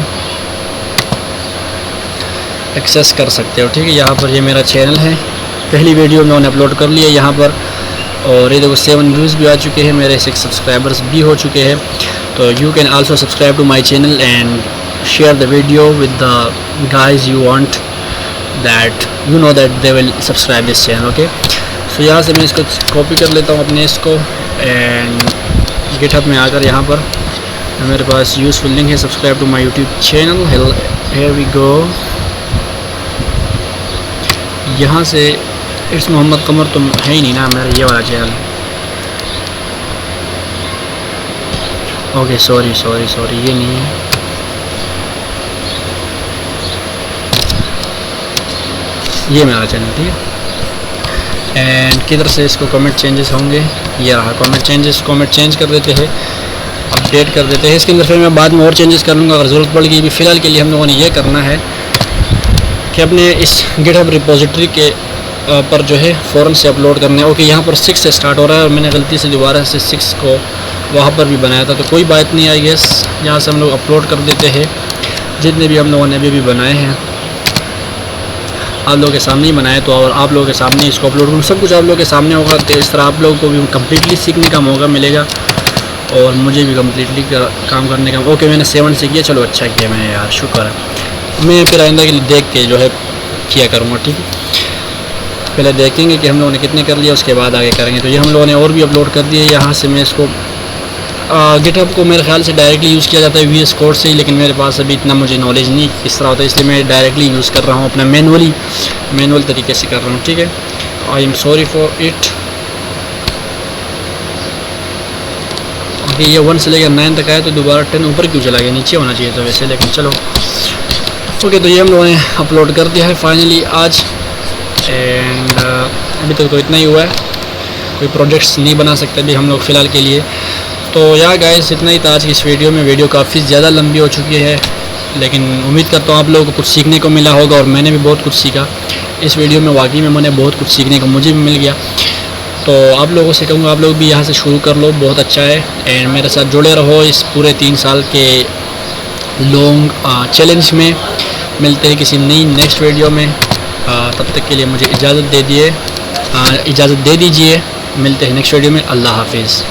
एक्सेस कर सकते हो। ठीक है, यहाँ पर ये मेरा चैनल है, पहली वीडियो मैंने अपलोड कर ली है यहाँ पर, और ये देखो 7 व्यूज़ भी आ चुके हैं, मेरे 6 सब्सक्राइबर्स भी हो चुके हैं। तो you can also subscribe to my channel and share the video with the guys you want that you know that they will subscribe this channel. Okay, तो यहाँ से मैं इसको कॉपी कर लेता हूँ अपने इसको, एंड गिटहब में आकर यहाँ पर मेरे पास यूज़फुल लिंक है, subscribe to my YouTube channel. Here we go, यहाँ से इट्स मोहम्मद कमर तो है ही नहीं ना मेरा ये वाला चैनल। ओके, सॉरी ये नहीं है। ये मेरा चैनल, ठीक है। एंड किधर से इसको कमेंट चेंजेस होंगे, ये रहा कमेंट चेंजेस, कमेंट चेंज कर देते हैं, अपडेट कर देते हैं। इसके अंदर फिर मैं बाद में और चेंजेस कर लूँगा अगर ज़रूरत पड़ेगी। भी फ़िलहाल के लिए हम लोगों ने ये करना है कि अपने इस गिटहब रिपोजिटरी के पर जो है फ़ौरन से अपलोड करना है। ओके, यहाँ पर 6 से स्टार्ट हो रहा है और मैंने गलती से दोबारा से 6 को वहाँ पर भी बनाया था, तो कोई बात नहीं आई गेस। यहाँ से हम लोग अपलोड कर देते हैं जितने भी हम लोगों ने अभी बनाए हैं, आप लोगों के सामने ही बनाए, तो और आप लोगों के सामने इसको अपलोड करूँ, सब कुछ आप लोगों के सामने होगा। तो इस तरह आप लोगों को भी कम्प्लीटली सीखने का मौका मिलेगा और मुझे भी कम्प्लीटली काम करने का। ओके, मैंने 7 से किया, चलो अच्छा किया मैंने यार, शुक्र है। मैं फिर आइंदा के लिए देख के जो है किया करूँगा। ठीक है, पहले देखेंगे कि हम लोगों ने कितने कर लिया, उसके बाद आगे करेंगे। तो ये हम लोगों ने और भी अपलोड कर दिए। यहाँ से मैं इसको गिटहब को मेरे ख्याल से डायरेक्टली यूज़ किया जाता है VS कोड से ही, लेकिन मेरे पास अभी इतना मुझे नॉलेज नहीं किस तरह होता है, इसलिए मैं डायरेक्टली यूज़ कर रहा हूँ अपना मैनुअल तरीके से कर रहा हूँ। ठीक है, I am sorry for it. Okay, ये 1 से लेकर 9 तक आया, तो दोबारा 10 ऊपर क्यों चला गया, नीचे होना चाहिए था वैसे, लेकिन चलो। ओके, तो ये हम लोगों ने अपलोड कर दिया है फाइनली आज। एंड अभी तक तो इतना ही हुआ है, कोई प्रोजेक्ट्स नहीं बना सकते अभी हम लोग फ़िलहाल के लिए। तो यार गाइस, इतना ही था आज की इस वीडियो में। वीडियो काफ़ी ज़्यादा लंबी हो चुकी है, लेकिन उम्मीद करता हूँ आप लोगों को कुछ सीखने को मिला होगा, और मैंने भी बहुत कुछ सीखा इस वीडियो में। वाकई में मैंने बहुत कुछ सीखने को मुझे भी मिल गया। तो आप लोगों से कहूँगा, आप लोग भी यहाँ से शुरू कर लो, बहुत अच्छा है। एंड मेरे साथ जुड़े रहो इस पूरे 3 साल के लॉन्ग चैलेंज में। मिलते हैं किसी नई नेक्स्ट वीडियो में। तब तक के लिए मुझे इजाज़त दे दीजिए। मिलते हैं नेक्स्ट वीडियो में। अल्लाह हाफिज़।